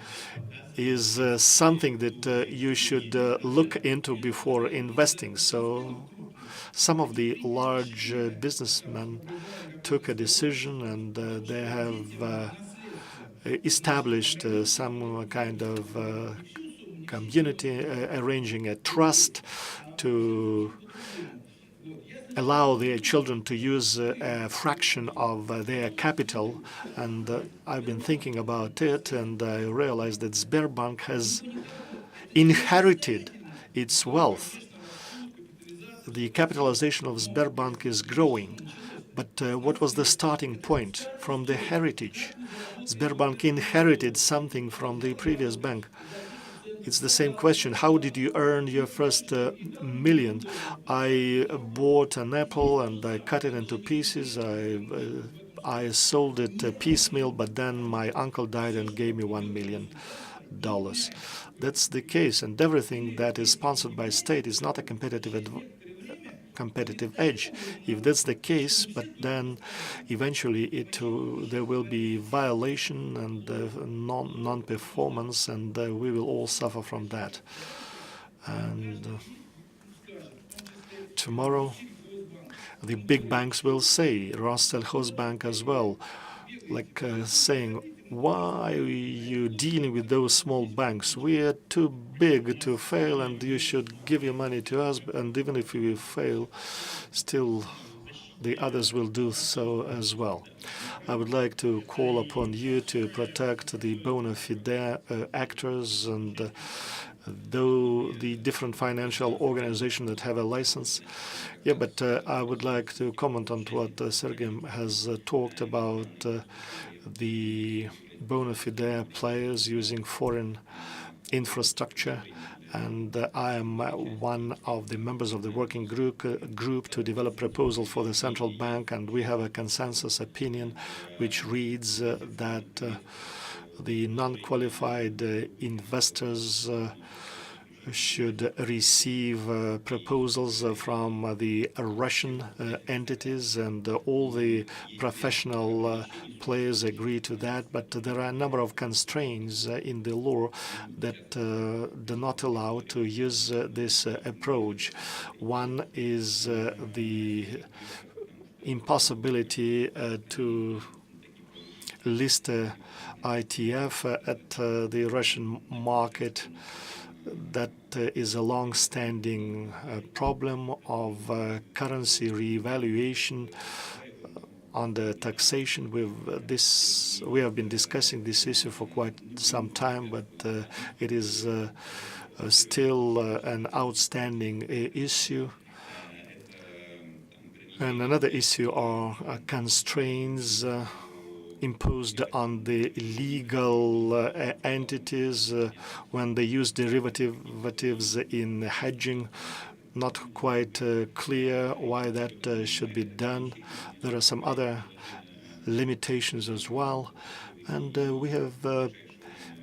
is something that you should look into before investing. So some of the large businessmen took a decision, and they have established some kind of community, arranging a trust to allow their children to use a fraction of their capital. And I've been thinking about it, and I realized that Sberbank has inherited its wealth. The capitalization of Sberbank is growing. But what was the starting point? From the heritage. Sberbank inherited something from the previous bank. It's the same question. How did you earn your first million? I bought an apple and I cut it into pieces. I sold it piecemeal, but then my uncle died and gave me $1 million. That's the case, and everything that is sponsored by state is not a competitive competitive edge. If that's the case, but then eventually there will be violation and non-performance, and we will all suffer from that. And tomorrow, the big banks will say, Rossellkhozbank as well, like saying, why are you dealing with those small banks? We are too big to fail, and you should give your money to us. And even if we fail, still the others will do so as well. I would like to call upon you to protect the bona fide actors and though the different financial organizations that have a license. Yeah, but I would like to comment on what Sergei has talked about the bona fide players using foreign infrastructure. And I am one of the members of the working group to develop proposal for the central bank, and we have a consensus opinion which reads that the non-qualified investors should receive proposals from the Russian entities, and all the professional players agree to that. But there are a number of constraints in the law that do not allow to use this approach. One is the impossibility to list ITF at the Russian market. That is a long-standing problem of currency revaluation under taxation. We have been discussing this issue for quite some time, but it is still an outstanding issue. And another issue are constraints imposed on the legal entities when they use derivatives in hedging. Not quite clear why that should be done. There are some other limitations as well. And we have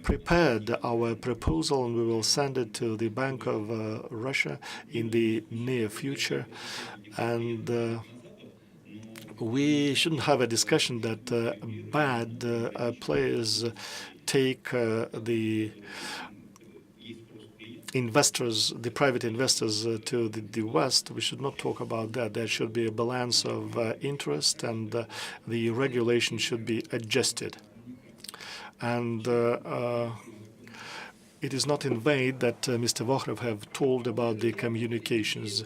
prepared our proposal, and we will send it to the Bank of Russia in the near future. And we shouldn't have a discussion that bad players take the investors, the private investors, to the West. We should not talk about that. There should be a balance of interest, and the regulation should be adjusted. And it is not in vain that Mr. Vokhrov have told about the communications.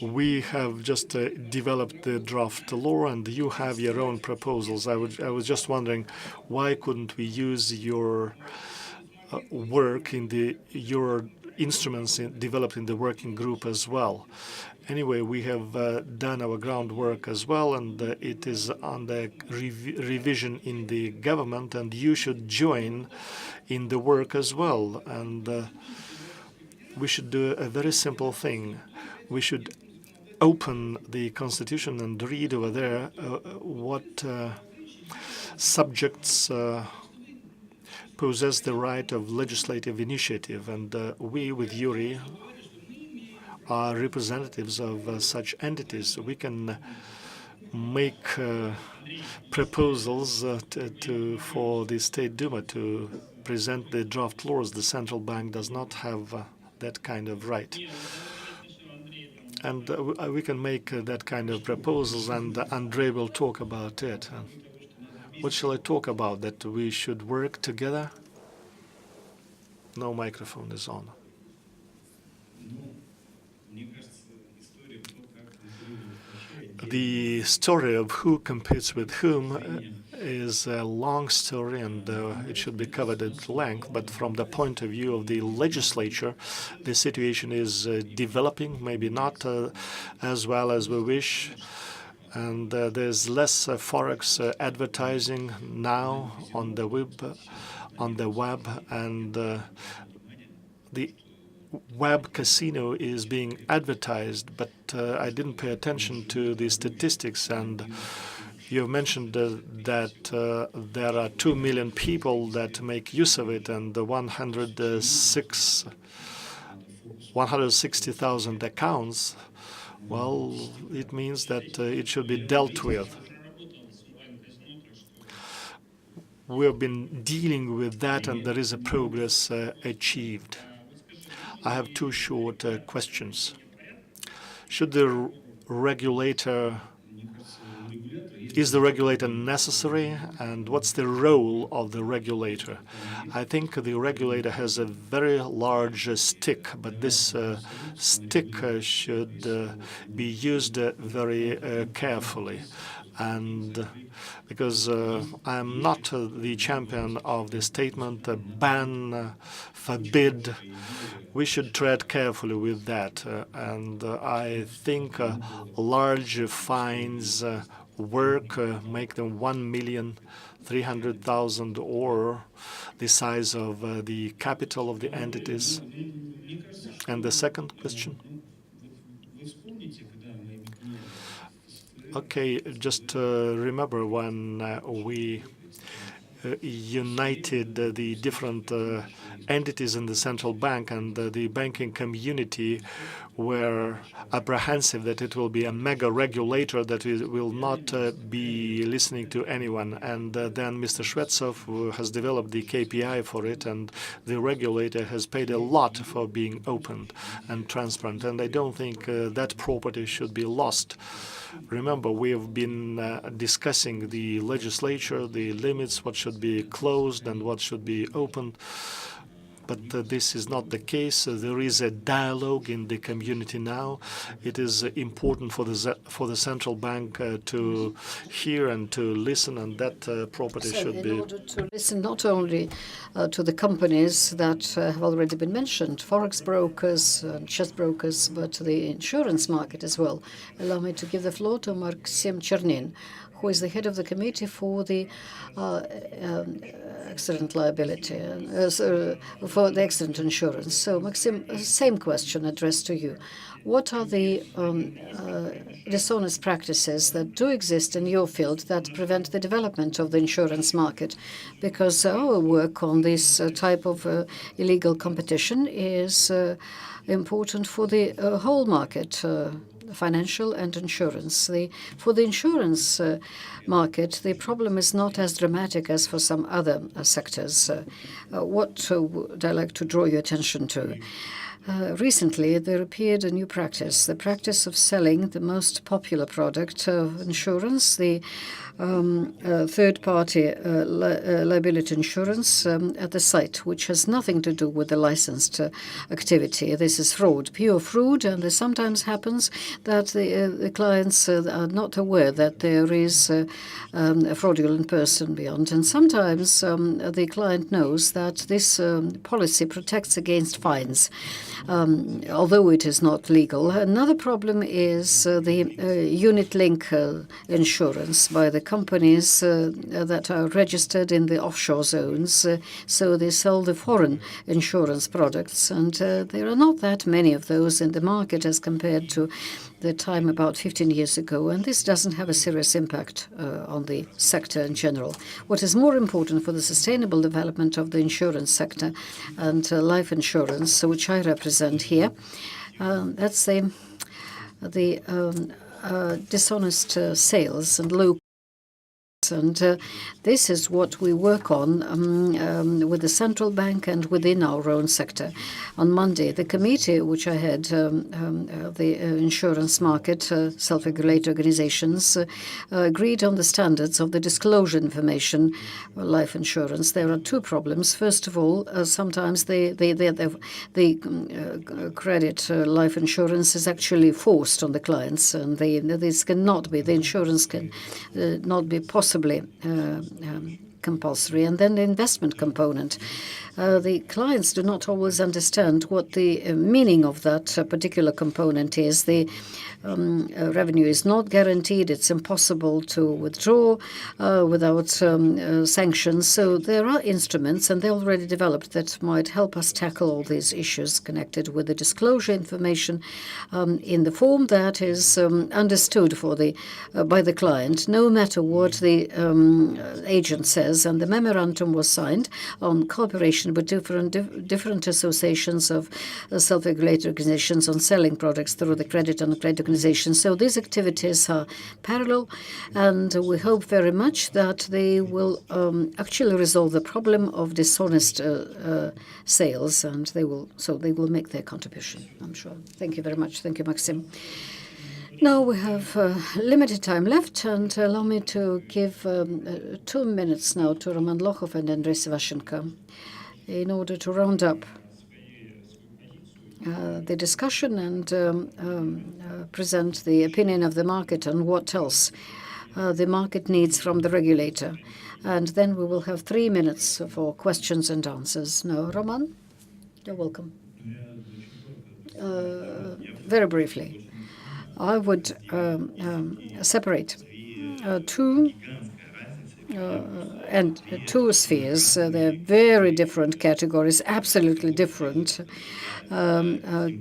We have just developed the draft law, and you have your own proposals. I was just wondering, why couldn't we use your work in your instruments developed in the working group as well? Anyway, we have done our groundwork as well, and it is under revision in the government, and you should join in the work as well. And we should do a very simple thing. We should open the Constitution and read over there what subjects possess the right of legislative initiative. And we, with Yuri, are representatives of such entities. We can make proposals for the State Duma to present the draft laws. The central bank does not have that kind of right. And we can make that kind of proposals, and Andrei will talk about it. What shall I talk about? That we should work together? No microphone is on. The story of who competes with whom is a long story, and it should be covered at length. But from the point of view of the legislature, the situation is developing, maybe not as well as we wish. And there's less forex advertising now on the web, and the web casino is being advertised, but I didn't pay attention to the statistics. And you mentioned that there are 2 million people that make use of it, and 160,000 accounts well, it means that it should be dealt with. We have been dealing with that, and there is a progress achieved. I have two short questions. Should the regulator Is the regulator necessary, and what's the role of the regulator? I think the regulator has a very large stick, but this stick should be used very carefully. And because I'm not the champion of the statement, ban, forbid, we should tread carefully with that. And I think large fines work, make them 1,300,000 or the size of the capital of the entities. And the second question? Okay, just remember when we united the different entities in the central bank, and the banking community were apprehensive that it will be a mega regulator that will not be listening to anyone. And then Mr. Shvetsov has developed the KPI for it, and the regulator has paid a lot for being open and transparent. And I don't think that property should be lost. Remember, we have been discussing the legislature, the limits, what should be closed and what should be opened. But this is not the case. There is a dialogue in the community now. It is important for the central bank to hear and to listen, and that property should be. In order to listen not only to the companies that have already been mentioned, forex brokers, chess brokers, but the insurance market as well. Allow me to give the floor to Maxim Chernin, who is the head of the committee for the accident liability, for the accident insurance. So, Maxim, same question addressed to you. What are the dishonest practices that do exist in your field that prevent the development of the insurance market? Because our work on this type of illegal competition is important for the whole market, financial and insurance. For the insurance market, the problem is not as dramatic as for some other sectors. What would I like to draw your attention to? Recently, there appeared a new practice, the practice of selling the most popular product of insurance, the third-party liability insurance at the site, which has nothing to do with the licensed activity. This is fraud, pure fraud, and it sometimes happens that the clients are not aware that there is a fraudulent person beyond. And sometimes the client knows that this policy protects against fines, although it is not legal. Another problem is the unit-link insurance by the companies that are registered in the offshore zones. So they sell the foreign insurance products, and there are not that many of those in the market as compared to the time about 15 years ago, and this doesn't have a serious impact on the sector in general. What is more important for the sustainable development of the insurance sector and life insurance, which I represent here, that's the dishonest sales and low. And this is what we work on with the central bank and within our own sector. On Monday, the committee, which I had, the insurance market, self-regulated organizations, agreed on the standards of the disclosure information for life insurance. There are two problems. First of all, sometimes the credit life insurance is actually forced on the clients, and this cannot be. The insurance can not be possibly compulsory. And then the investment component. The clients do not always understand what the meaning of that particular component is. The revenue is not guaranteed. It's impossible to withdraw without sanctions. So there are instruments, and they're already developed, that might help us tackle all these issues connected with the disclosure information in the form that is understood by the client, no matter what the agent says. says, and the memorandum was signed on cooperation with different associations of self-regulated organizations on selling products through the credit and credit organizations. So these activities are parallel, and we hope very much that they will actually resolve the problem of dishonest sales, and they will make their contribution, I'm sure. Thank you very much. Thank you, Maxim. Now we have limited time left, and allow me to give 2 minutes now to Roman Lochov and Andrei Sevashenko in order to round up the discussion and present the opinion of the market on what else the market needs from the regulator. And then we will have 3 minutes for questions and answers. Now, Roman, you're welcome. Very briefly. I would separate two spheres. They're very different categories, absolutely different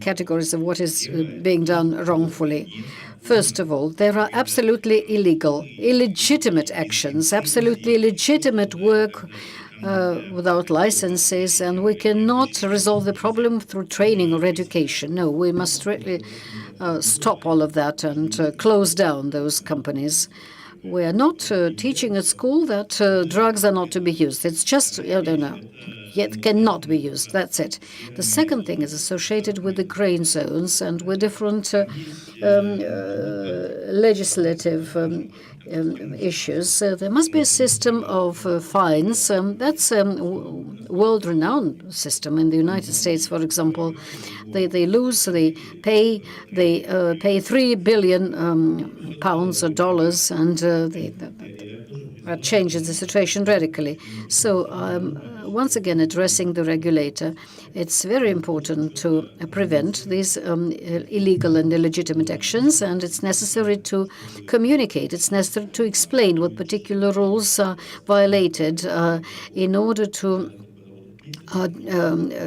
categories of what is being done wrongfully. First of all, there are absolutely illegitimate actions, absolutely illegitimate work without licenses, and we cannot resolve the problem through training or education. No, we must really stop all of that and close down those companies. We are not teaching at school that drugs are not to be used. It's just, I don't know, yet cannot be used. That's it. The second thing is associated with the grain zones and with different legislative issues. There must be a system of fines. That's a world-renowned system. In the United States, for example, they pay 3 billion pounds or dollars, and that changes the situation radically. So once again, addressing the regulator, it's very important to prevent these illegal and illegitimate actions, and it's necessary to communicate. It's necessary to explain what particular rules are violated in order to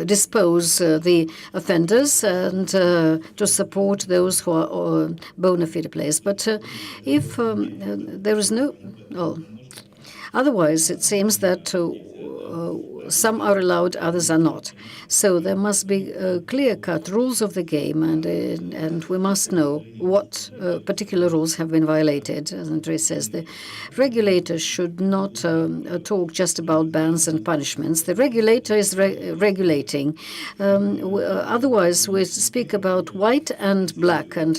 dispose the offenders and to support those who are bona fide players. But if there is no... otherwise, it seems that some are allowed, others are not. So there must be clear-cut rules of the game, and we must know what particular rules have been violated. As Andrei says, the regulators should not talk just about bans and punishments. The regulator is regulating. Otherwise, we speak about white and black, and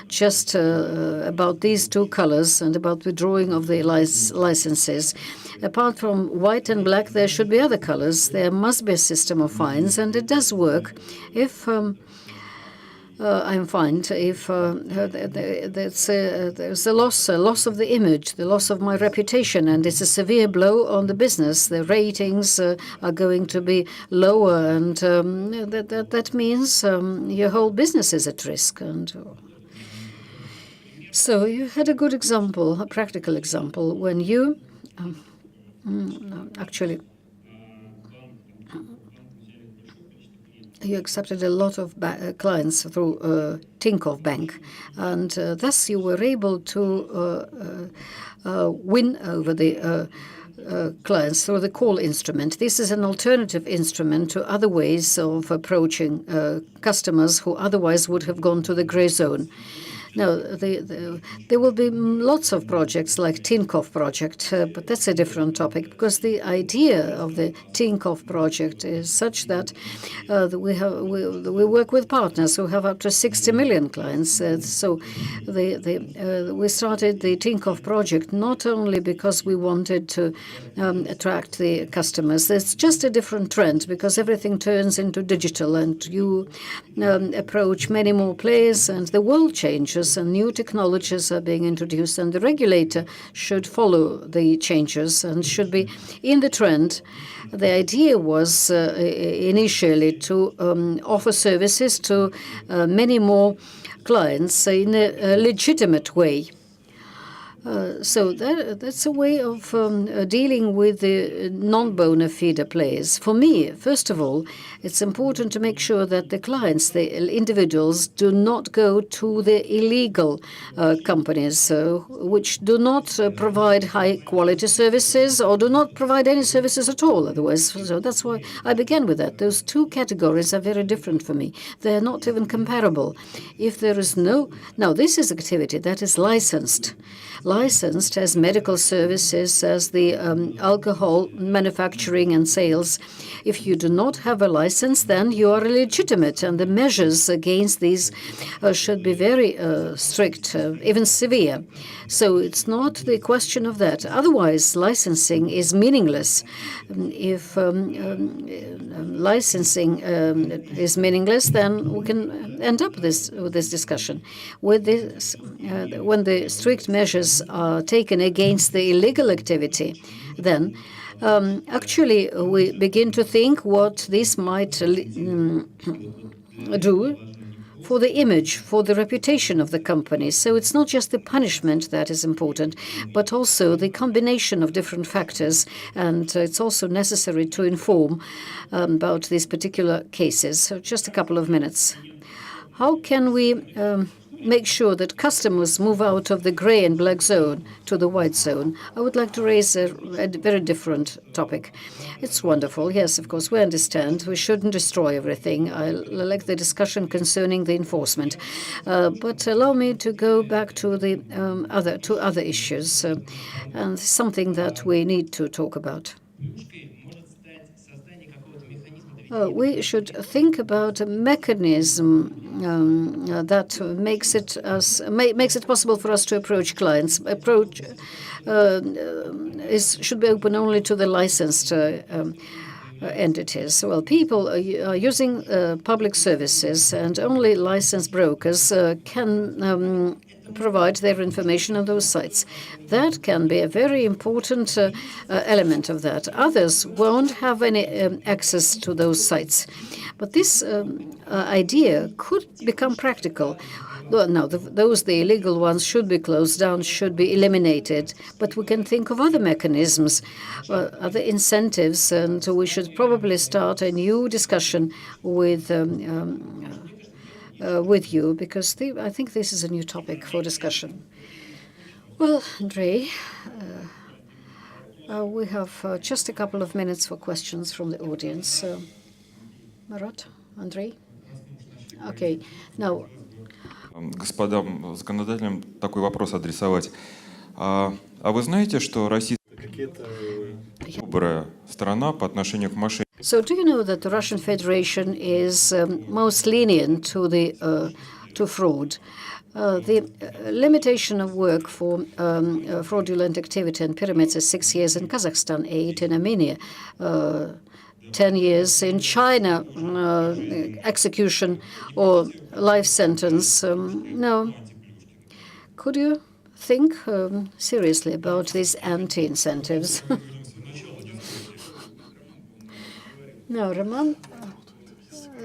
just about these two colors and about withdrawing of the licenses. Apart from white and black, there should be other colors. There must be a system of fines, and it does work if I'm fined, if there's a loss of the image, the loss of my reputation, and it's a severe blow on the business. The ratings are going to be lower, and that means your whole business is at risk. And so you had a good example, a practical example, when you actually you accepted a lot of clients through Tinkoff Bank, and thus you were able to win over the clients through the call instrument. This is an alternative instrument to other ways of approaching customers who otherwise would have gone to the gray zone. Now, there will be lots of projects like Tinkoff project, but that's a different topic, because the idea of the Tinkoff project is such that we work with partners who have up to 60 million clients. So we started the Tinkoff project not only because we wanted to attract the customers. It's just a different trend, because everything turns into digital, and you approach many more players, and the world changes. And new technologies are being introduced, and the regulator should follow the changes and should be in the trend. The idea was initially to offer services to many more clients in a legitimate way. So that's a way of dealing with the non-bona fide players. For me, first of all, it's important to make sure that the clients, the individuals, do not go to the illegal companies which do not provide high-quality services or do not provide any services at all otherwise. So that's why I began with that. Those two categories are very different for me. They're not even comparable. If there is no... Now, this is activity that is licensed as medical services, as the alcohol manufacturing and sales. If you do not have a license, then you are illegitimate, and the measures against these should be very strict, even severe. So it's not the question of that. Otherwise, licensing is meaningless. If licensing is meaningless, then we can end up with this discussion. With this, when the strict measures are taken against the illegal activity, then actually we begin to think what this might do for the image, for the reputation of the company. So it's not just the punishment that is important, but also the combination of different factors. And it's also necessary to inform about these particular cases. So just a couple of minutes. How can we make sure that customers move out of the gray and black zone to the white zone? I would like to raise a very different topic. It's wonderful. Yes, of course, we understand. We shouldn't destroy everything. I like the discussion concerning the enforcement. But allow me to go back to the other issues and something that we need to talk about. We should think about a mechanism that makes it possible for us to approach clients. Should be open only to the licensed entities. Well, people are using public services, and only licensed brokers can provide their information on those sites. That can be a very important element of that. Others won't have any access to those sites. But this idea could become practical. Well, no, the illegal ones should be closed down, should be eliminated. But we can think of other mechanisms, other incentives, and we should probably start a new discussion with you, because I think this is a new topic for discussion. Well, Andrei, we have just a couple of minutes for questions from the audience. Marat, Andrei? Okay, now... Господам законодателям такой вопрос адресовать. А вы знаете, что Россия добрая страна по отношению к мошенникам? So do you know that the Russian Federation is most lenient to fraud? The limitation of work for fraudulent activity and pyramids is 6 years in Kazakhstan, 8 in Armenia, 10 years in China, execution or life sentence. No. Could you think seriously about these anti-incentives? No, Roman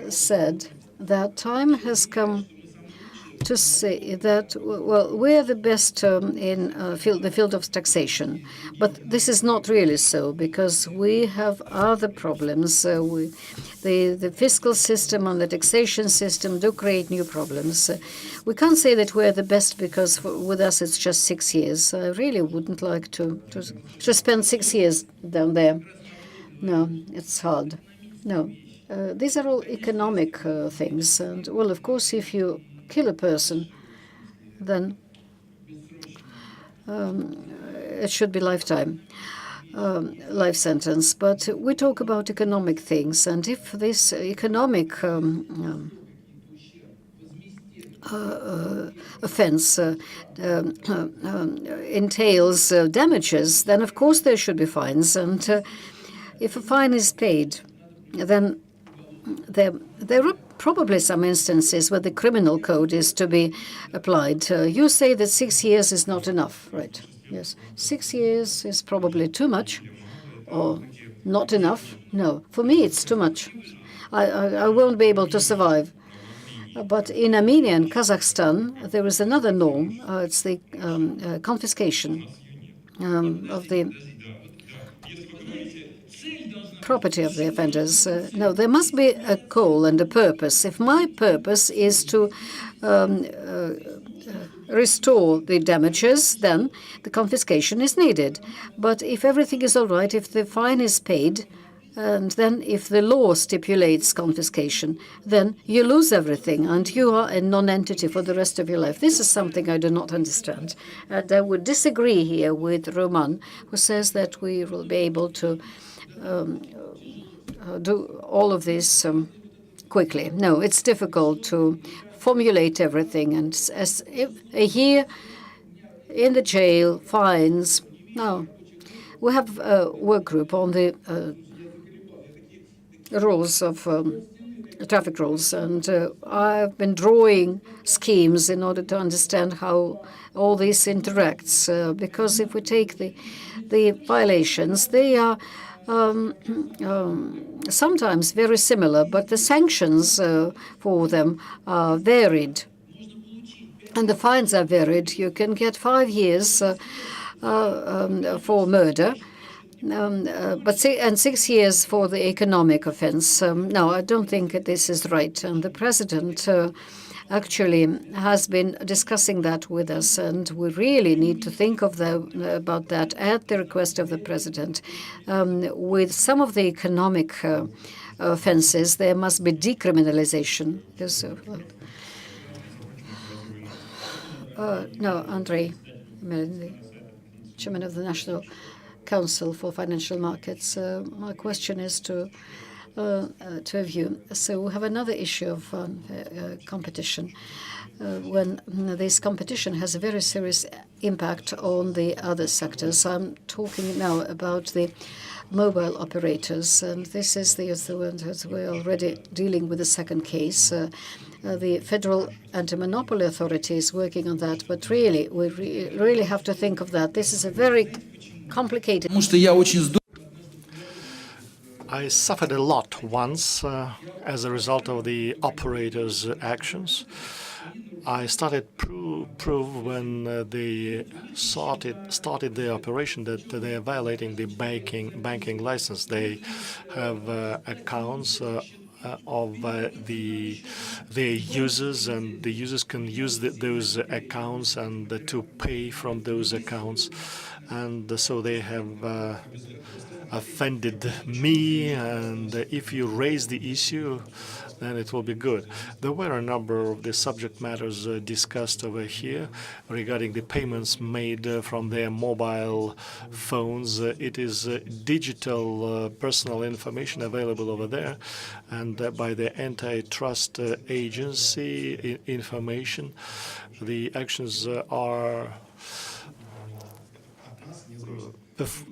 said that time has come to say that, well, we're the best in the field of taxation. But this is not really so, because we have other problems. The fiscal system and the taxation system do create new problems. We can't say that we're the best because with us it's just 6 years. I really wouldn't like to spend 6 years down there. No, it's hard. No. These are all economic things. And, well, of course, if you kill a person, then it should be lifetime, life sentence. But we talk about economic things, and if this economic offense entails damages, then of course there should be fines. And if a fine is paid, then there are probably some instances where the criminal code is to be applied. You say that 6 years is not enough, right? Yes. 6 years is probably too much, or not enough. No, for me it's too much. I won't be able to survive. But in Armenia and Kazakhstan, there is another norm. It's the confiscation of the property of the offenders. No, there must be a goal and a purpose. If my purpose is to restore the damages, then the confiscation is needed. But if everything is all right, if the fine is paid, and then if the law stipulates confiscation, then you lose everything and you are a non-entity for the rest of your life. This is something I do not understand. And I would disagree here with Roman, who says that we will be able to do all of this quickly. No, it's difficult to formulate everything. And as a year in the jail, fines. No, we have a work group on the rules of traffic rules, and I've been drawing schemes in order to understand how all this interacts. Because if we take the violations, they are sometimes very similar, but the sanctions for them are varied, and the fines are varied. You can get 5 years for murder. But 6 years for the economic offense. No, I don't think this is right. And the president actually has been discussing that with us, and we really need to think of about that at the request of the president. With some of the economic offenses, there must be decriminalization. No, Andrei, chairman of the National Council for Financial Markets. My question is to of you. So we have another issue of competition. When this competition has a very serious impact on the other sectors. I'm talking now about the mobile operators, and this is we're already dealing with the second case. The Federal Anti-Monopoly Authority is working on that, but really, we really have to think of that. This is a very complicated. I suffered a lot once as a result of the operators' actions. I started prove when they started their operation that they are violating the banking license. They have accounts of their users, and the users can use those accounts and to pay from those accounts, and so they have offended me. And if you raise the issue, then it will be good. There were a number of the subject matters discussed over here regarding the payments made from their mobile phones. It is digital personal information available over there, and by the antitrust agency information. The actions are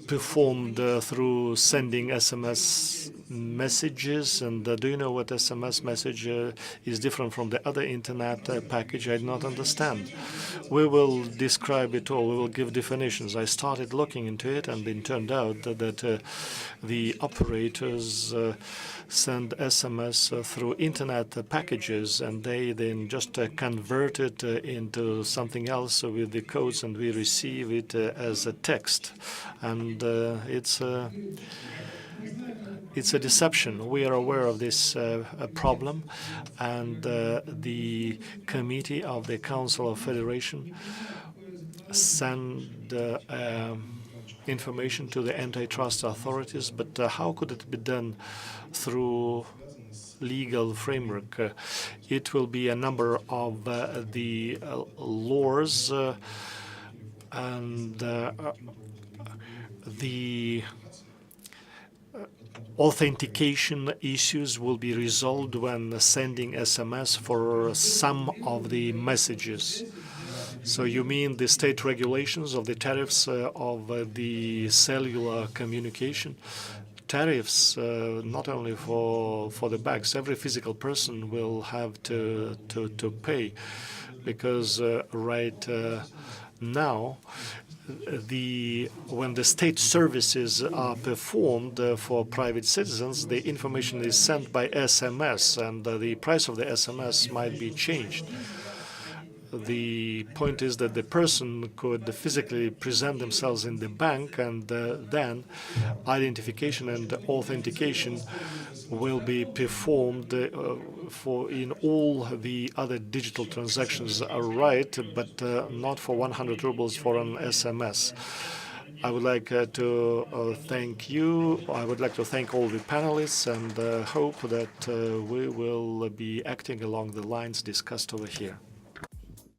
performed through sending SMS messages. And do you know what SMS message is different from the other internet package? I do not understand. We will describe it all. We will give definitions. I started looking into it, and it turned out that the operators send SMS through internet packages, and they then just convert it into something else with the codes, and we receive it as a text. And it's a deception. We are aware of this problem, and the committee of the Council of Federation send information to the antitrust authorities. But how could it be done through legal framework? It will be a number of the laws, and the authentication issues will be resolved when sending SMS for some of the messages. So you mean the state regulations of the tariffs of the cellular communication? Tariffs not only for the banks. Every physical person will have to pay, because right now when the state services are performed for private citizens, the information is sent by SMS, and the price of the SMS might be changed. The point is that the person could physically present themselves in the bank, and then identification and authentication will be performed for in all the other digital transactions are right, but not for 100 rubles for an SMS. I would like to thank you. I would like to thank all the panelists and hope that we will be acting along the lines discussed over here.